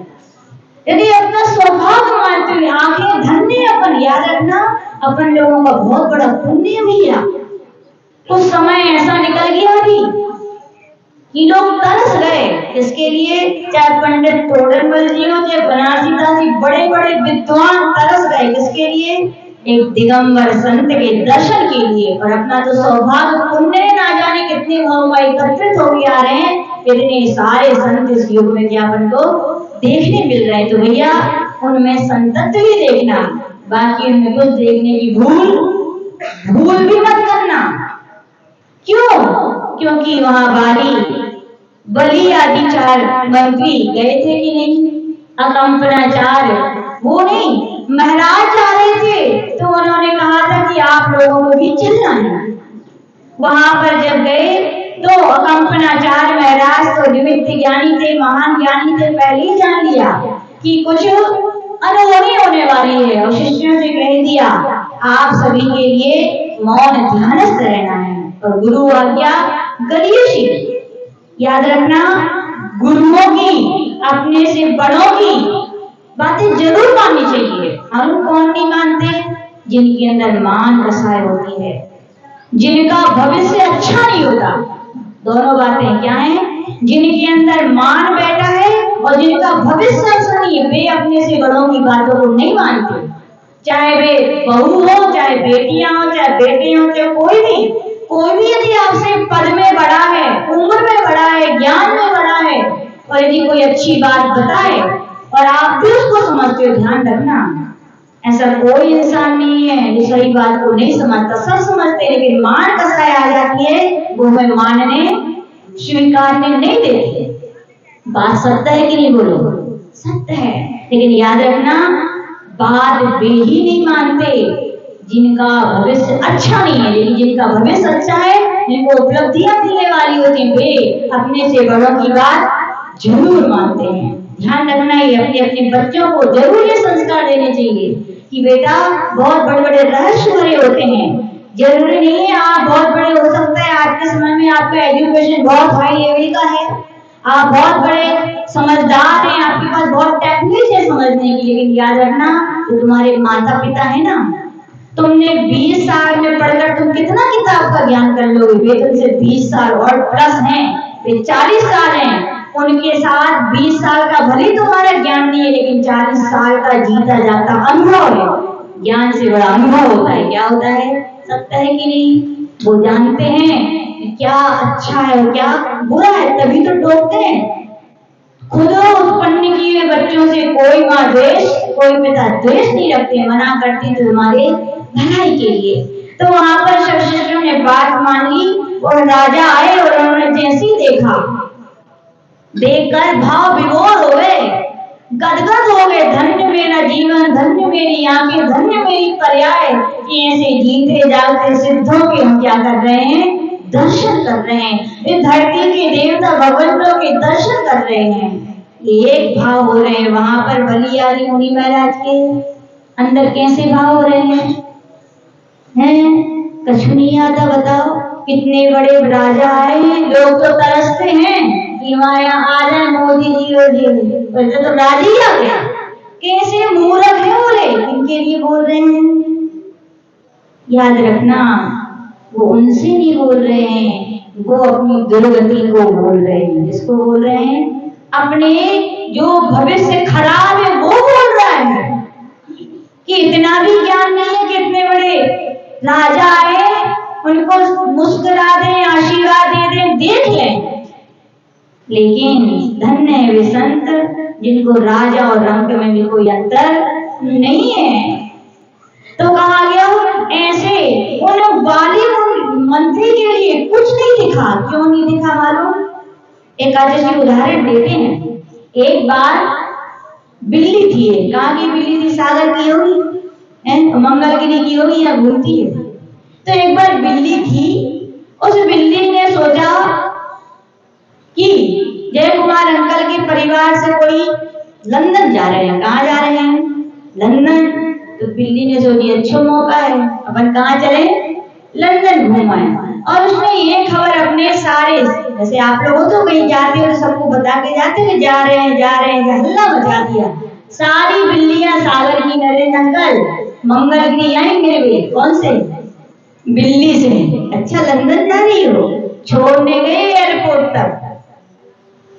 यदि अपना सौभाग्य मानते हुए आंखें धन्य अपन, याद रखना अपन लोगों का बहुत बड़ा पुण्य भैया। कुछ समय ऐसा निकल गया अभी कि लोग तरस गए इसके लिए, चाहे पंडित तोड़रमल जी हो, चाहे बनारसी दास जी, बड़े बड़े विद्वान तरस गए किसके लिए? एक दिगंबर संत के दर्शन के लिए। और अपना तो सौभाग्य पुण्य ना जाने कितने भाव एकत्रित हो आ रहे हैं, इतने सारे संत इस युग में ज्ञापन को देखने मिल रहे हैं। तो भैया उनमें संतत्व भी देखना, बाकी उनमें कुछ देखने की भूल भी मत करना। क्यों? क्योंकि वहां बलि आदि 4 मंत्री गए थे कि नहीं? अकंपनाचार्य वो नहीं, महाराज जा रहे थे, तो उन्होंने कहा था कि आप लोगों को भी चलना है। वहां पर जब गए तो अकंपनाचार्य महाराज तो निमित्त ज्ञानी थे, महान ज्ञानी थे, पहले ही जान लिया कि कुछ अनहोनी होने वाली है, और शिष्यों से कह दिया आप सभी के लिए मौन ध्यानस्थ रहना है। और गुरु आज्ञा गरीयसी। याद रखना, गुरुओं की, अपने से बड़ों की बातें जरूर माननी चाहिए। हम कौन नहीं मानते? जिनके अंदर मान रसाय होती है, जिनका भविष्य अच्छा नहीं होता। दोनों बातें क्या है? जिनके अंदर मान बैठा है और जिनका भविष्य अच्छा नहीं है, वे अपने से बड़ों की बातों को नहीं मानते। चाहे वे बहू हो, चाहे बेटियां हो, चाहे बेटे हो, चाहे कोई भी यदि आपसे पद में बड़ा है, उम्र में बड़ा है, ज्ञान में बड़ा है, और यदि कोई अच्छी बात बताए और आप भी उसको समझते हो, ध्यान रखना ऐसा कोई इंसान नहीं है जो सही बात को नहीं समझता। सब समझते हैं, लेकिन मान कसाई आ जाती है, वो हमें मानने स्वीकारने नहीं देती। बात सत्य है कि नहीं? बोलो, सत्य है। लेकिन याद रखना, बात वे ही नहीं मानते जिनका भविष्य अच्छा नहीं है, लेकिन जिनका भविष्य अच्छा है, जिनको उपलब्धियां मिलने वाली होती हैं, वे अपने से बड़ों की बात जरूर मानते हैं। ध्यान रखना, ये अपने अपने बच्चों को जरूर ये संस्कार देने चाहिए कि बेटा बहुत बड़े बड़े रहस्य भरे होते हैं। जरूरी नहीं है आप बहुत बड़े हो सकते हैं, आज के समय में आपका एजुकेशन बहुत हाई लेवल का है, आप बहुत बड़े समझदार हैं, आपके पास बहुत टेक्निक है समझने की, लेकिन याद रखना, तो तुम्हारे माता पिता है ना, तुमने 20 साल में पढ़कर तुम कितना किताब का ज्ञान कर लोगे? वे तुमसे 20 साल और प्लस हैं, वे 40 साल हैं, उनके साथ 20 साल का भले तुम्हारा ज्ञान नहीं है, लेकिन 40 साल का जीता जाता अनुभव है। ज्ञान से बड़ा अनुभव होता है। क्या होता है? सत्य है कि नहीं? वो जानते हैं कि क्या अच्छा है और क्या बुरा है, तभी तो टोकते हैं। खुद उत्पन्न किए बच्चों से कोई माँ द्वेष, कोई पिता द्वेष नहीं रखते, मना करती तो हमारे भलाई के लिए। तो वहां पर सब शिष्यों ने बात मान ली, और राजा आए और उन्होंने जैसे देखा, देखकर भाव विभोर हो गए, गदगद हो गए। धन्य मेरा जीवन, धन्य मेरी आंखें, धन्य मेरी पर्याय कि ऐसे जीते जागते सिद्धों के हम क्या कर रहे हैं? दर्शन कर रहे हैं। इस धरती के देवता भगवंतों के दर्शन कर रहे हैं। एक भाव हो रहे हैं। वहां पर बलि आदि मुनि महाराज के अंदर कैसे भाव हो रहे हैं? कुछ नहीं आता। बताओ, कितने बड़े राजा आए हैं, लोग तो तरसते हैं कि हमारे यहाँ आ जाए मोदी जी और जी, वैसे तो राजी आ गया। कैसे मूर्ख है बोले, इनके लिए बोल रहे हैं। याद रखना, वो उनसे नहीं बोल रहे हैं, वो अपनी दुर्गति को बोल रहे हैं। जिसको बोल रहे हैं? अपने जो भविष्य खराब है वो बोल रहा है कि इतना भी ज्ञान नहीं है कि इतने बड़े राजा आए, उनको मुस्कुरा दें, आशीर्वाद दे दें, देख लें। लेकिन धन्य है वे संत जिनको राजा और रंक में भी कोई अंतर नहीं है। तो कहा गया ऐसे उन वाली मंत्री के लिए कुछ नहीं दिखा। क्यों नहीं दिखा मालूम? एक आज की उदाहरण देते हैं। एक बार बिल्ली थी, कहाँ की बिल्ली थी? सागर की होगी, मंगलगिरी की होगी, या घूमती है। तो एक बार बिल्ली थी, उस बिल्ली ने सोचा कि जय कुमार अंकल के परिवार से कोई लंदन जा रहे हैं। कहाँ जा रहे हैं? लंदन। तो बिल्ली ने सोची अच्छा मौका है, अपन कहाँ चले? लंदन घूमाए। और उसने ये खबर अपने सारे, जैसे आप लोग तो कहीं जाते हो तो सबको बता के जाते हैं जा रहे हैं, जा रहे हैं, हल्ला मचा दिया। सारी बिल्लियां सागर की, नरेंद्र अंकल मंगलगिरी आई मेरे वे। कौन से? बिल्ली से। अच्छा लंदन जा रही हो? छोड़ने गए एयरपोर्ट तक,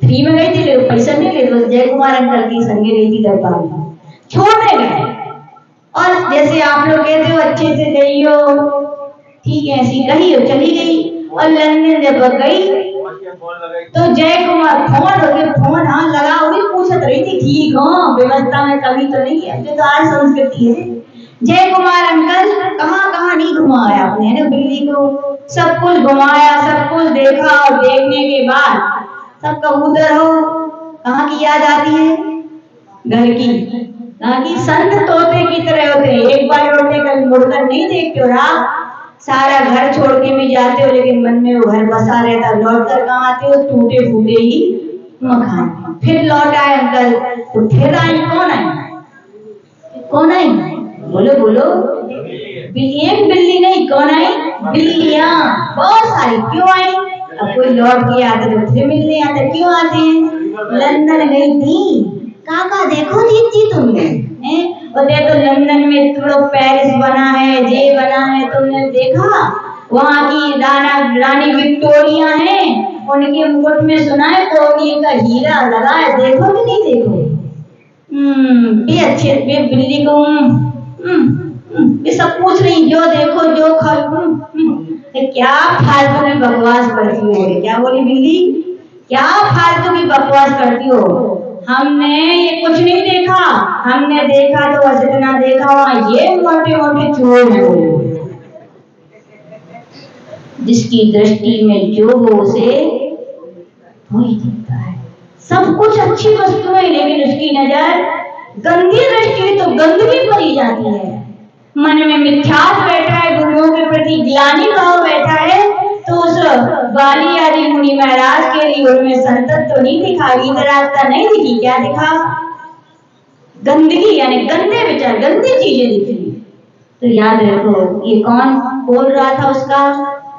फ्री में गई थी, पैसा नहीं ले, बस जय कुमार अंकल की संगे रही थी दरबार में, छोड़ने गए। और जैसे आप लोग कहते हो अच्छे से जाइयो, ठीक है, ऐसी कही हो, चली गई। और लंदन जब गई तो जय कुमार फोन हो गया, फोन हाँ लगा हुई, पूछत रही थी ठीक हो, व्यवस्था में कभी तो नहीं है, जो तो आज संस्कृति है। जय कुमार अंकल कहाँ कहाँ नहीं घुमाया आपने ना दिल्ली को, सब कुछ घुमाया, सब कुछ देखा, और देखने के बाद सब कबूतर हो, कहाँ की याद आती है? घर की। कहाँ की? संत तोते की तरह होते हैं, एक बार लौटे कल मुड़कर नहीं देखते हो राह, सारा घर छोड़ के भी जाते हो लेकिन मन में वो घर बसा रहता, लौट कर कहाँ आते हो? टूटे फूटे ही मकान। फिर लौट आए अंकल, तो फिर आई, कौन आई? कौन आई? बोलो बोलो। एक बिल्ली नहीं, कौन आई? बिल्लियां बहुत सारी। क्यों आई? अब कोई लौट के आते तो फिर मिलने आते, क्यों आते हैं? लंदन गई थी, काका देखो जीती तुमने, बोले तो लंदन में थोड़ा पेरिस बना है, ये बना है, तुमने देखा? वहाँ की रानी विक्टोरिया है, उनके मुकुट में सुना है कोहनी का हीरा लगा है, देखो कि नहीं देखो? ये अच्छे ये बिल्ली को ये सब पूछ रही, जो देखो जो खाओ। क्या फालतू की बकवास करती हो? क्या बोली बिल्ली? क्या फालतू की बकवास करती हो? हमने ये कुछ नहीं देखा, हमने देखा तो बस इतना देखा, वहां ये मोटे मोटे चोर हैं, जिसकी दृष्टि में जो हो उसे वही दिखता है। सब कुछ अच्छी वस्तुएं, लेकिन उसकी नजर गंदी दृष्टि तो गंदगी पर ही जाती है। मन में मिथ्यास बैठा है, गुरुओं के प्रति ग्लानि भाव बैठा है, तो उस बाली आदि मुनि महाराज के लिए उनमें संतत तो नहीं दिखा, वितरागता नहीं दिखी, क्या दिखा? गंदगी, यानी गंदे विचार, गंदी चीजें दिखी। तो याद रखो, ये कौन बोल रहा था? उसका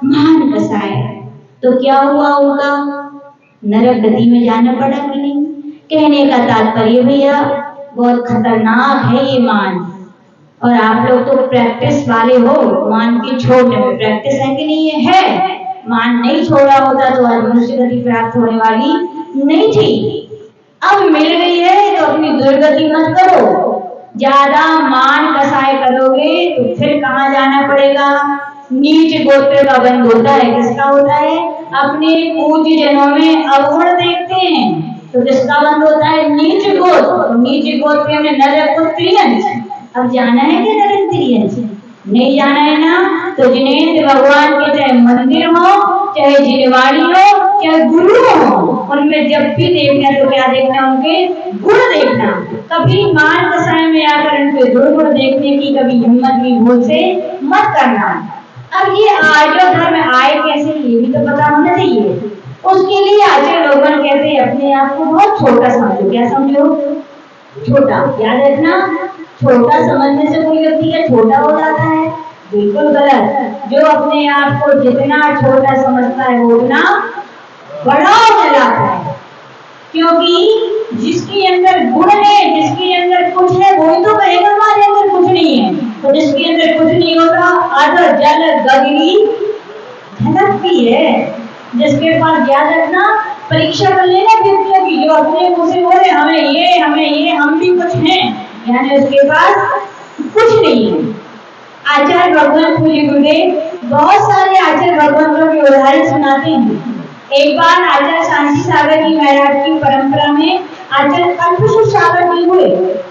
महान कसाय। तो क्या हुआ उनका? नरक गति में जाना पड़ा कि नहीं? कहने का तात्पर्य भैया बहुत खतरनाक है ये मान, और आप लोग तो प्रैक्टिस वाले हो, मान की छोड़ने में प्रैक्टिस है कि नहीं है? मान नहीं छोड़ा होता तो आज मनुष्य गति प्राप्त होने वाली नहीं थी। अब मिल गई है तो अपनी दुर्गति मत करो, ज्यादा मान कसाय करोगे तो फिर कहाँ जाना पड़ेगा? नीच गोत्र का बंद होता है। किसका होता है? अपने पूज्य जनों में अवगुण देखते हैं तो किसका बंद होता है? नीच गोत्र। नीच गोत्र में नरक को त्रियंश। अब जाना है क्या नरक त्रियंश? नहीं जाना है ना, तो जिनेंद्र भगवान के चाहे मंदिर हो, चाहे जिनवाड़ी हो, चाहे गुरु हो, उनमें जब भी देखना तो क्या देखना? उनके गुण देखना। कभी मान कसाय में आकर उनके दुर्गुण देखने की कभी हिम्मत भी भूल से मत करना। अब ये आर्य धर्म आए कैसे, ये भी तो पता होना चाहिए। उसके लिए आचार्य लोगन कहते हैं अपने आप को बहुत छोटा समझो। क्या समझो? छोटा। याद रखना, छोटा समझने से कोई व्यक्ति क्या छोटा हो जाता है? बिल्कुल गलत। जो अपने आप को जितना छोटा समझता है वो उतना बड़ा हो जाता है, क्योंकि जिसके अंदर गुण है, जिसके अंदर कुछ है, वही तो कहेगा हमारे अंदर कुछ नहीं है। तो जिसके अंदर कुछ नहीं होता, अदर जल गगरी झलकती है। जिसके पास, याद रखना, परीक्षा कर लेना व्यक्तियों की, जो अपने मुंह से बोले हमें ये हम भी कुछ हैं, यानी उसके पास कुछ नहीं है। आचार्य भगवान पूज्य गुरुदेव बहुत सारे आचार्य भगवान के उदाहरण सुनाते हैं। एक बार आचार्य शांति सागर जी महाराज की परंपरा में आचार्य कल्पशु सागर जी हुए।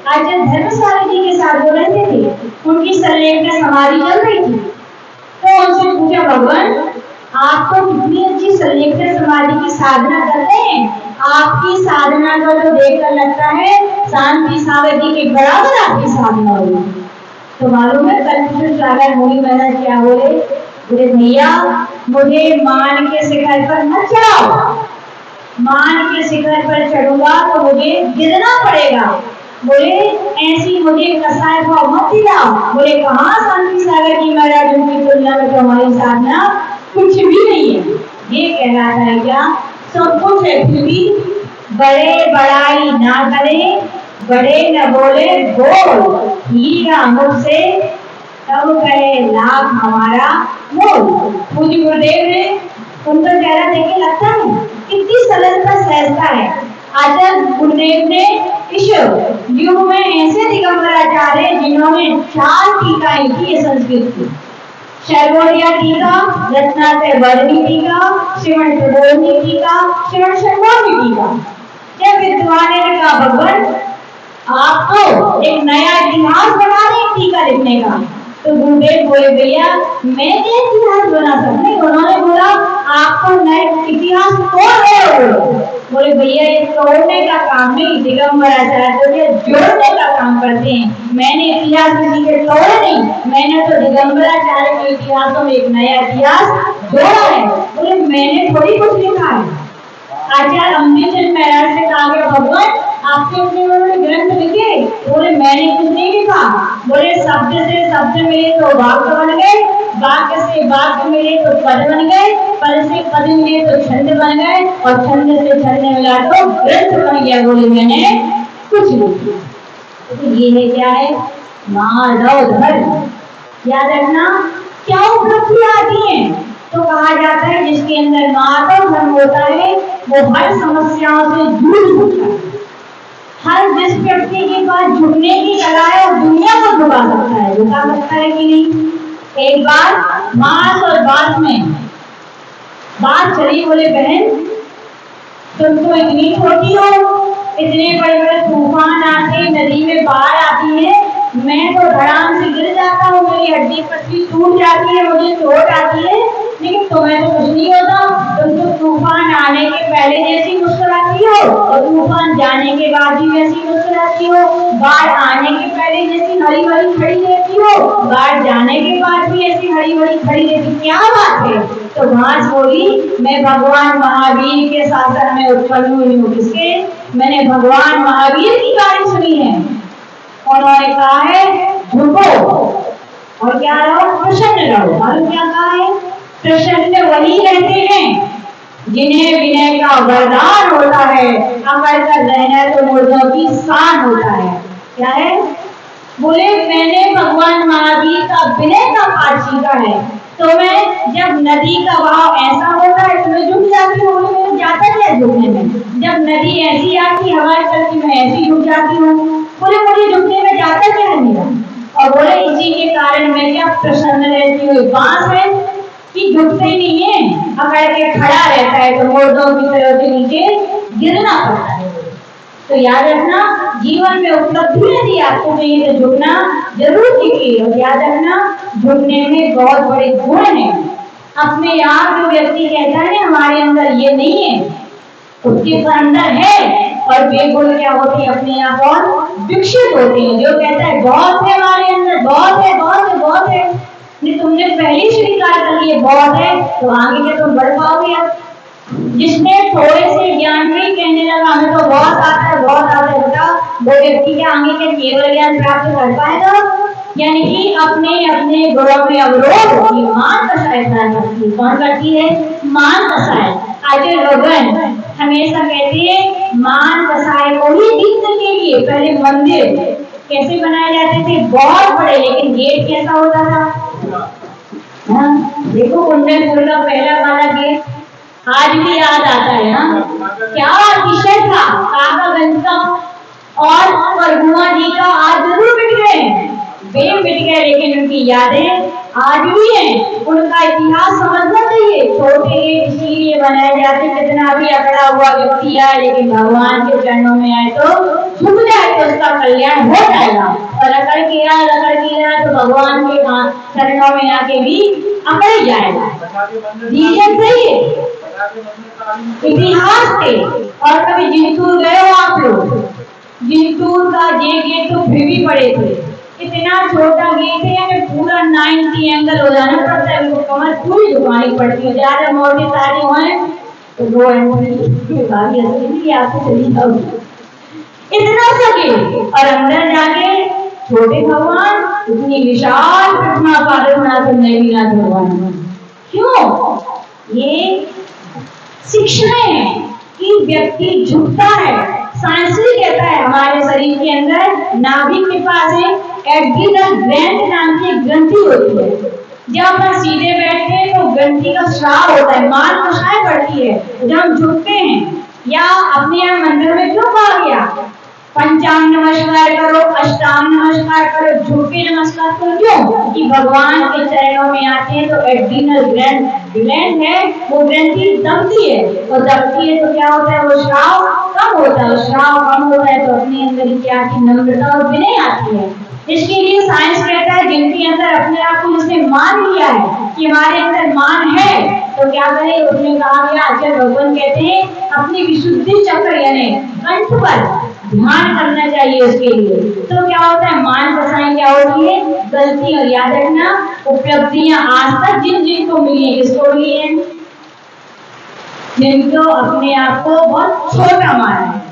आचार्य धर्म सागर जी के साथ वो रहते थे। उनकी संलेखना समाधि चल रही थी, तो उनसे पूछा, भगवान आप तो कितनी अच्छी संलेखना समाधि की साधना करते हैं, आपकी साधना को तो देखकर लगता है शांति सागर जी के बराबर आपकी साधना हुई। तो मालूम है कल्पशु सागर मुनि महाराज क्या बोले? बोले भैया मुझे मान के शिखर पर मत चढ़ाओ, मान के शिखर पर चढ़ूंगा तो मुझे गिरना पड़ेगा। बोले ऐसी मुझे कसाय भाव मत दिलाओ। बोले कहाँ शांति सागर जी महाराज, उनकी तुलना में तो हमारी साधना कुछ भी नहीं है। ये कह रहा था क्या? सब कुछ है, फिर भी बड़े बड़ाई ना करे, बड़े न बोले बोल, हीरा मुझसे तब कहे लाभ हमारा मोल। पूज्य गुरुदेव ने उनका चेहरा देख के लगता है कितनी सरलता सहजता है। आचार्य गुरुदेव ने इस युग में ऐसे दिगंबर आचार्य जिन्होंने 4 टीकाएं की संस्कृत की। शर्वोदया टीका, रत्नाकर वर्णी टीका, श्रीमण प्रबोधनी टीका, श्रीमण शर्मोदनी टीका। जब विद्वान ने कहा भगवान आपको एक नया इतिहास बना रहे टीका लिखने का, तो गुरुदेव बोले भैया मैं क्या इतिहास बना सकती। उन्होंने बोला आपको नए इतिहास तोड़ रहे हो। बोले भैया ये तोड़ने का काम नहीं, दिगंबर आचार्य तो ये जोड़ने का काम करते हैं। मैंने इतिहास किसी के तोड़े नहीं, मैंने तो दिगंबर आचार्य के इतिहासों में एक नया इतिहास जोड़ा है। बोले मैंने थोड़ी कुछ लिखा है। आचार्य अमृतचंद महाराज से कहा गया भगवान आपके अपने ग्रंथ लिखे। बोले मैंने कुछ नहीं लिखा। बोले शब्द से शब्द मिले तो वाक्य बन गए, वाक्य से वाक्य मिले तो पद बन गए, पद से पद मिले तो छंद बन गए, और छंद से छंद मिला तो ग्रंथ बन गया। बोले मैंने कुछ नहीं किया। तो ये है क्या है मानव धर्म। याद रखना क्या उपलब्धियां आती हैं तो कहा जाता है जिसके अंदर मानव धर्म होता है वो हर समस्याओं से जूझ सकता है। हर जिस व्यक्ति के पास झुकने की कला है वो दुनिया को झुका सकता है। झुका सकता है कि नहीं। एक बार मास और बास में बात चली। बोले बहन तुम तो इतनी छोटी हो, इतने बड़े बड़े तूफान आते, नदी में बाढ़ आती है, मैं तो धड़ाम से गिर जाता हूँ, मेरी हड्डी पसली टूट जाती है, मुझे चोट आती है, लेकिन तुम्हें तो कुछ नहीं होता। तुम तो तूफान आने के पहले जैसी मुस्कुराती हो और तूफान जाने के बाद भी वैसी मुस्कुराती हो। बाढ़ आने के पहले जैसी हरी भरी खड़ी रहती हो, बाढ़ जाने के बाद भी ऐसी हरी भरी खड़ी रहती, क्या बात है। तो घास बोली मैं भगवान महावीर के शासन में उत्पन्न हुई हूँ। किसके? मैंने भगवान महावीर की वाणी सुनी है। उन्होंने कहा है झुको और क्या रहो प्रसन्न रहो। और क्या कहा है प्रसन्न वही रहते हैं जिन्हें विनय का वरदान होता है, अकड़ कर रहना तो मुर्दों की शान होता है। क्या है? बोले मैंने भगवान महावीर का विनय का पाठ सीखा है। तो मैं जब नदी का बहाव ऐसा होता है तो मैं झुक जाती हूँ। मैं जाता क्या झुकने में, जब नदी ऐसी आती हवा चलती मैं ऐसी झुक जाती हूँ। बोले मुझे झुकने में जाता क्या है मेरा। और बोले इसी के कारण मैं क्या प्रसन्न रहती हूँ। बांस है कि झुकते ही नहीं है, अकड़ के खड़ा रहता है तो मुर्दों की तरह से नीचे गिरना पड़ता है। तो याद रखना जीवन में उपलब्धि यदि आपको चाहिए तो झुकना जरूर सीखिए। और याद रखना झुकने में बहुत बड़े गुण हैं। अपने आप जो व्यक्ति कहता है हमारे अंदर ये नहीं है, उसके अंदर है। और वे गुण क्या होते हैं अपने आप और विकसित होते हैं। जो कहता है बहुत है हमारे अंदर, बहुत है बहुत है बहुत है, नहीं तुमने पहले स्वीकार कर लिए बहुत है तो आगे क्या तुम बढ़ पाओगे। आप जिसने थोड़े से ज्ञान में कहने लगा हमें तो बहुत आता है बहुत आता है, बताओ वो व्यक्ति के आगे के केवल ज्ञान प्राप्त कर पाएगा। यानी कि अपने अपने गुणों में अवरोध होगी। मान दशाएं करती कौन करती है? मान दशाएं। आचार्य रोगन हमेशा कहते हैं मान दशाएं को ही जीतने के लिए पहले मंदिर कैसे बनाए जाते थे, बहुत बड़े, लेकिन गेट कैसा होता था। देखो कुंडलपुर का पहला वाला गेट आज भी याद आता है ना, क्या विषय था काकागंज का। और परगुआ जी का आज जरूर मिट गए, वे मिट गए, लेकिन उनकी यादें आज भी हैं। उनका इतिहास समझना चाहिए। छोटे गेट इसीलिए बनाए जाते, कितना भी अकड़ा हुआ व्यक्ति आए लेकिन भगवान के चरणों में आए तो झुक जाए तो उसका कल्याण हो जाएगा। और अकड़ के आए तो भगवान के चरणों में आके भी अकड़ जाएगा। रीजन सही है, इतिहास थे। और कभी जिंतूर गए हो आप लोग? जिंतूर का ये गेट तो फिर भी पड़े थे, इतना छोटा गेट है कि पूरा 90 एंगल हो जाना पड़ता है, उनको कमर पूरी झुकानी पड़ती है। ज्यादा मोटे तारे हुए तो वो आपको चली जाओगी, इतना सा गेट। और अंदर जाके छोटे भगवान, इतनी विशाल प्रतिमा पार्वतीनाथ नवीनाथ भगवान। क्यों? ये शिक्षाएं हैं कि व्यक्ति झुकता है। साइंस भी कहता है हमारे शरीर के अंदर नाभि के पास एक एड्रिनल ग्लैंड नाम की ग्रंथि होती है। जब अपन सीधे बैठते हैं तो ग्रंथि का स्राव होता है, मांसपेशियां बढ़ती है। जब हम झुकते हैं या अपने यहाँ मंदिर में क्यों कहा गया पंचांग नमस्कार करो, अष्टांग नमस्कार करो, झुके नमस्कार करो? क्यों? कि भगवान के चरणों में आते हैं तो एड्रिनल ग्लैंड है, वो ग्रंथि दबती है, और दबती है तो क्या होता है, वो श्राव कम होता है, श्राव कम होता है तो अपने अंदर क्या की नम्रता और विनय आती है। इसके लिए साइंस कहता है जिनके अंदर अपने आप को जिसने मान लिया है कि हमारे अंदर मान है, तो क्या करें, उसमें कहा गया आचार्य भगवान कहते हैं अपनी विशुद्धि चक्र यानी कंठ पर ध्यान करना चाहिए उसके लिए। तो क्या होता है, मान दशाएं क्या होती है, गलती, और याद रखना उपलब्धियां आज तक जिन जिनको मिली है, किसको मिली है, जिनको अपने आप को बहुत छोटा माना है,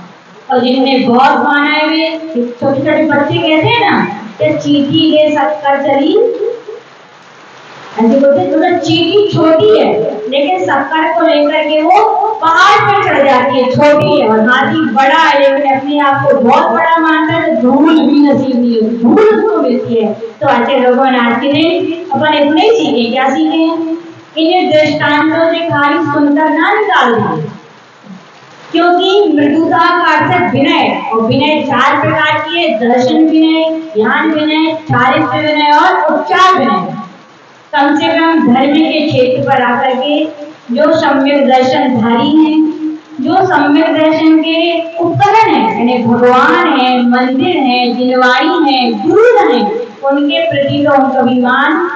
और जिनने बहुत माना है वे छोटे छोटे बच्चे कहते हैं ना कि चीटी ले शक्कर चली, ऐसे बोलते थोड़ा चीटी छोटी है लेकिन शक्कर को लेकर के वो पहाड़ पर चढ़ जाती है, छोटी है, और हाथी बड़ा है लेकिन अपने आप को बहुत बड़ा मानता है तो धूल भी नसीब नहीं होती, धूल उसको मिलती है। तो अच्छे भगवान आज के दिन अपन इतना ही सीखे, क्या सीखे, इन्हें दृष्टांतों से खाली सुनकर ना निकाल दें, क्योंकि मृदुता का अर्थ है विनय, और विनय 4 प्रकार की है, दर्शन विनय, ज्ञान विनय, चारित्र विनय और उपचार विनय। कम से कम धर्म के क्षेत्र पर आकर के जो सम्यक दर्शन धारी हैं, जो सम्यक दर्शन के उपकरण है, यानी भगवान है, मंदिर है, जिनवाणी है, गुरु है, उनके प्रति तो उनका अभिमान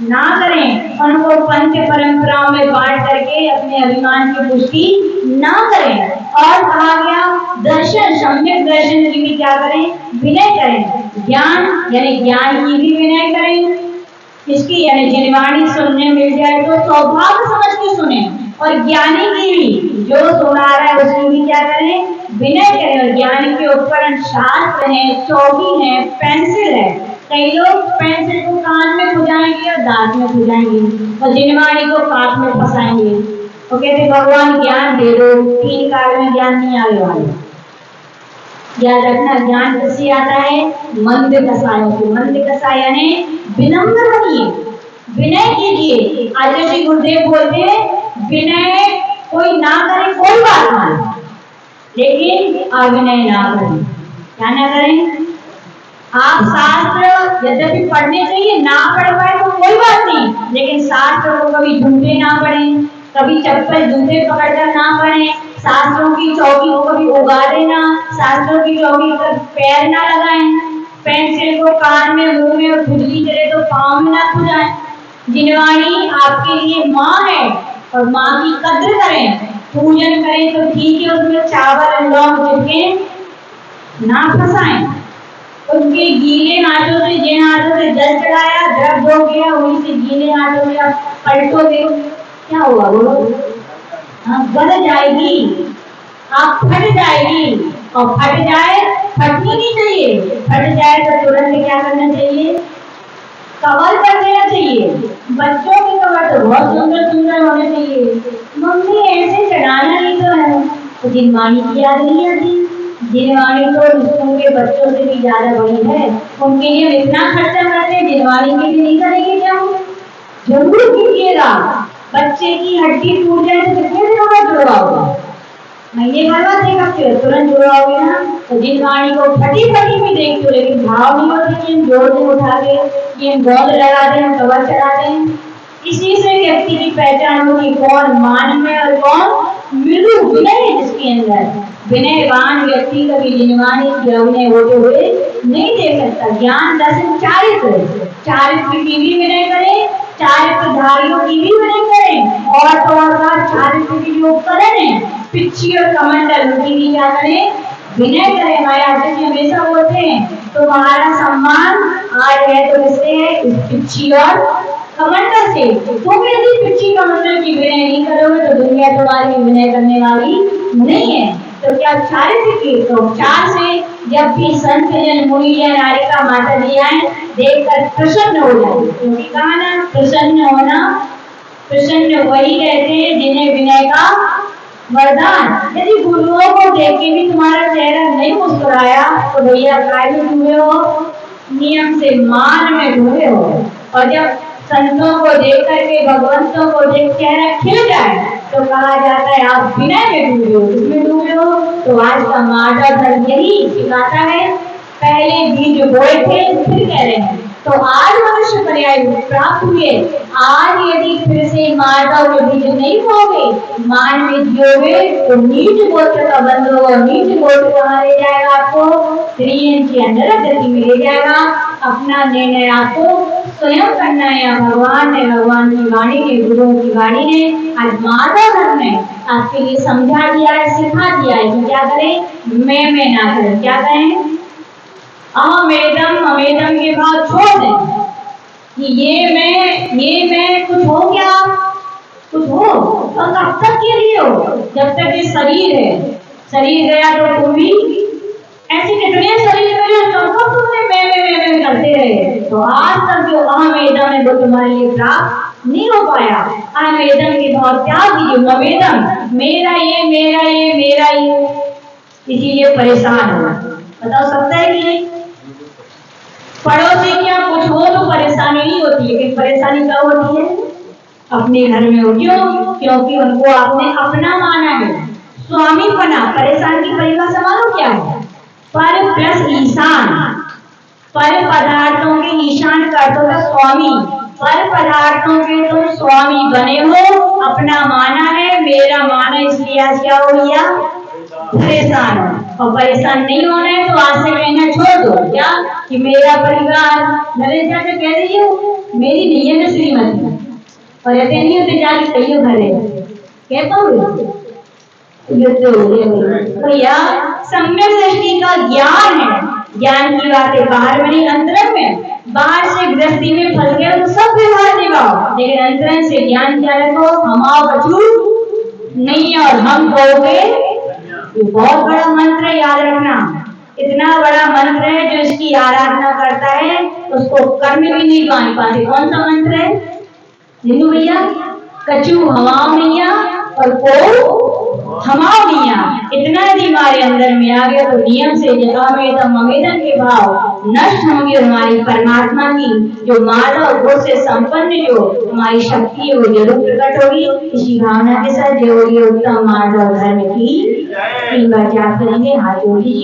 ना करें, उनको पंच परंपराओं में बांट करके अपने अभिमान की पुष्टि ना करें। और कहा गया दर्शन, सम्यक दर्शन की भी क्या करें, विनय करें, ज्ञान यानी ज्ञान की भी विनय करें, इसकी यानी जिनवाणी सुनने मिल जाए तो सौभाग्य समझ के सुने, और ज्ञानी की भी जो सुना रहा है उसकी भी क्या करें, विनय करें। और ज्ञानी के उपकरण शास्त्र है, चौकी है, पेंसिल है, कई लोग पेंसिल को कान में खुजाएंगे और दांत में खुजाएंगे और जिनवाणी को काट में फंसाएंगे, वो कहते भगवान ज्ञान दे दो, 3 काल में ज्ञान नहीं आने वाला। याद रखना ज्ञान किससे आता है, मंद कसायों से। मंद कसाय यानी विनम्र बनिए, विनय कीजिए। आचार्य श्री गुरुदेव बोलते हैं विनय कोई ना करे कोई बात नहीं, लेकिन अविनय ना करें। क्या ना करें, आप शास्त्र यद्यपि पढ़ने चाहिए, ना पढ़ पाए तो कोई बात नहीं, लेकिन शास्त्र को कभी झूठे ना पढ़ें, कभी चप्पल जूते पकड़कर ना पढ़ें, शास्त्रों की चौकी को कभी उगा देना, शास्त्रों की चौकी पर पैर ना लगाएं, पेंसिल को कान में मुंह में खुजली करे तो पाँव में ना खुजाएं। जिनवाणी आपके लिए माँ है और माँ की कद्र करें, पूजन करें तो ठीक है, उसमें चावल लौंग चिपके ना फंसाएं। उनके गीले हाथों से, जिन हाथों से जल चढ़ाया दर्द हो गया, वहीं से गीले हाथों से आप पलटोगे क्या हुआ, बोलो, गल जाएगी, आप फट जाएगी, और फट जाए, फटनी नहीं चाहिए, फट जाए तो तुरंत क्या करना चाहिए, कवर कर देना चाहिए। बच्चों के कवर तो बहुत सुंदर सुंदर होने चाहिए, मम्मी ऐसे चढ़ाना नहीं तो है, तो जिनवाणी की याद नहीं आती। जिनवाणी तो स्कूल के बच्चों से भी ज्यादा बड़ी है, उनके लिए हम इतना खर्चा करते हैं, जिनवाणी के लिए नहीं करेंगे क्या, जरूर कीजिएगा। बच्चे की हड्डी टूट जाए तो कितने दिनों बाद जुड़वाओगे, महीने भर बाद एक हफ्ते तुरंत जुड़वाओगे ना। तो जिनवाणी को फटी फटी भी देखते हो, लेकिन भाव नहीं होती कि हम जोड़ दे उठा के, कि हम गोंद लगा दें, हम कवर चढ़ा दें। इसी से व्यक्ति की पहचान होगी कौन मान में और कौन मृदु विनय है, जिसके अंदर विनयवान व्यक्ति कभी जिनवाणी की अभिनय होते हुए नहीं देख सकता। ज्ञान दर्शन चारित्र, चारित्र की भी विनय करें, चारित्रधारियों की भी विनय करें, और तो और चारित्र की जो उपकरण है पिच्छी और कमंडल, उनकी भी क्या करें, विनय करें। हमारे आचार्य जी हमेशा बोलते हैं तुम्हारा सम्मान आज है तो किससे है, इस पिच्छी और कमंडल से। तुम यदि पिच्छी कमंडल की विनय नहीं करोगे तो दुनिया तुम्हारी विनय करने वाली नहीं है। तो क्या चारित्र की, तो चार से जब भी संत जन मुनि जन नारिका माता जी आए देखकर प्रसन्न हो जाए, क्योंकि कहा ना प्रसन्न होना, प्रसन्न वही रहते हैं जिन्हें विनय का वरदान। यदि गुरुओं को देख के भी तुम्हारा चेहरा नहीं मुस्कुराया तो भैया काय में डूबे हो, नियम से मान में डूबे हो। और जब संतों को देख करके, भगवंतों को देख चेहरा खिल जाए तो कहा जाता है आप विनय में डूबे हो, किसमें डूबे हो? तो आज का माधव धर्म यही सिखाता है, पहले बीज बोए थे फिर कह रहे हैं। तो आज मनुष्य पर्याय प्राप्त हुए, आज यदि फिर से माधव के बीज नहीं बोगे, मान में जियोगे तो नीच गोत्र का बंद होगा। नीच गोत्र कहाँ ले जाएगा आपको? त्रियन की अंदर गति में ले जाएगा। अपना निर्णय आपको स्वयं करना है। भगवान ने, भगवान की वाणी ने, गुरुओं की वाणी ने, आज माधव धर्म ने आपके लिए समझा दिया है, सिखा दिया है कि क्या करें, मैं ना करें। क्या करें? अहमेदम अमेदम के बाद छोड़ दें कि ये मैं कुछ हो क्या, कुछ हो और कब तक के लिए हो? जब तक ये शरीर है, शरीर गया तो तुम भी ऐसे कितने शरीर मिले, सबको तुमने मैं करते रहे। तो आज तक जो अहमेदम है वो तुम्हारे लिए प्राप्त नहीं हो पाया। अहमेदम के भाव त्याग कीजिए, ममेदम मेरा ये मेरा ये मेरा ये, इसीलिए परेशान हो। बता सकता है कि नहीं? पड़ोसी क्या कुछ हो तो परेशानी नहीं होती, लेकिन परेशानी कब होती है? अपने घर में हो। क्यों? क्योंकि उनको आपने अपना माना है, स्वामी बना। परेशान की परिभाषा मानो क्या है? पर प्लस ईशान, पर पदार्थों के ईशान कर दो तो स्वामी, पर पदार्थों के तुम स्वामी बने हो, अपना माना है, मेरा माना, इसलिए आज क्या हो गया? परेशान हो। और परेशान नहीं होना है तो आज से कहना छोड़ दो क्या कि मेरा परिवार, नरेश से कह रही हो मेरी नहीं है ना श्रीमती, और ऐसे नहीं होते जाके कहियो घरे कहता हूँ भैया। सम्यक दृष्टि का ज्ञान है, ज्ञान की बातें बाहर बनी अंतरंग में। बाहर से गृहस्थी में फंस गए तो सब व्यवहार निभाओ, लेकिन अंतरंग से ज्ञान क्या रखो? हमाओ बचू नहीं और हम कहोगे। ये बहुत बड़ा मंत्र है, याद रखना। इतना बड़ा मंत्र है जो इसकी आराधना करता है उसको कर्म भी नहीं मान पाते। कौन सा मंत्र है जिन्नू भैया? कचू हमाओ नैया और को हमाओ नैया। इतना यदि हमारे अंदर में आ गया तो नियम से अमेदम अमेदन के भाव नष्ट होंगे। हमारी परमात्मा की जो मानव गुण से संपन्न जो हमारी शक्ति है वो जरूर प्रकट होगी। इसी भावना के साथ जो ये उत्तम मानव धर्म की 3 बार याद करेंगे। हाथ जोड़ लीजिए।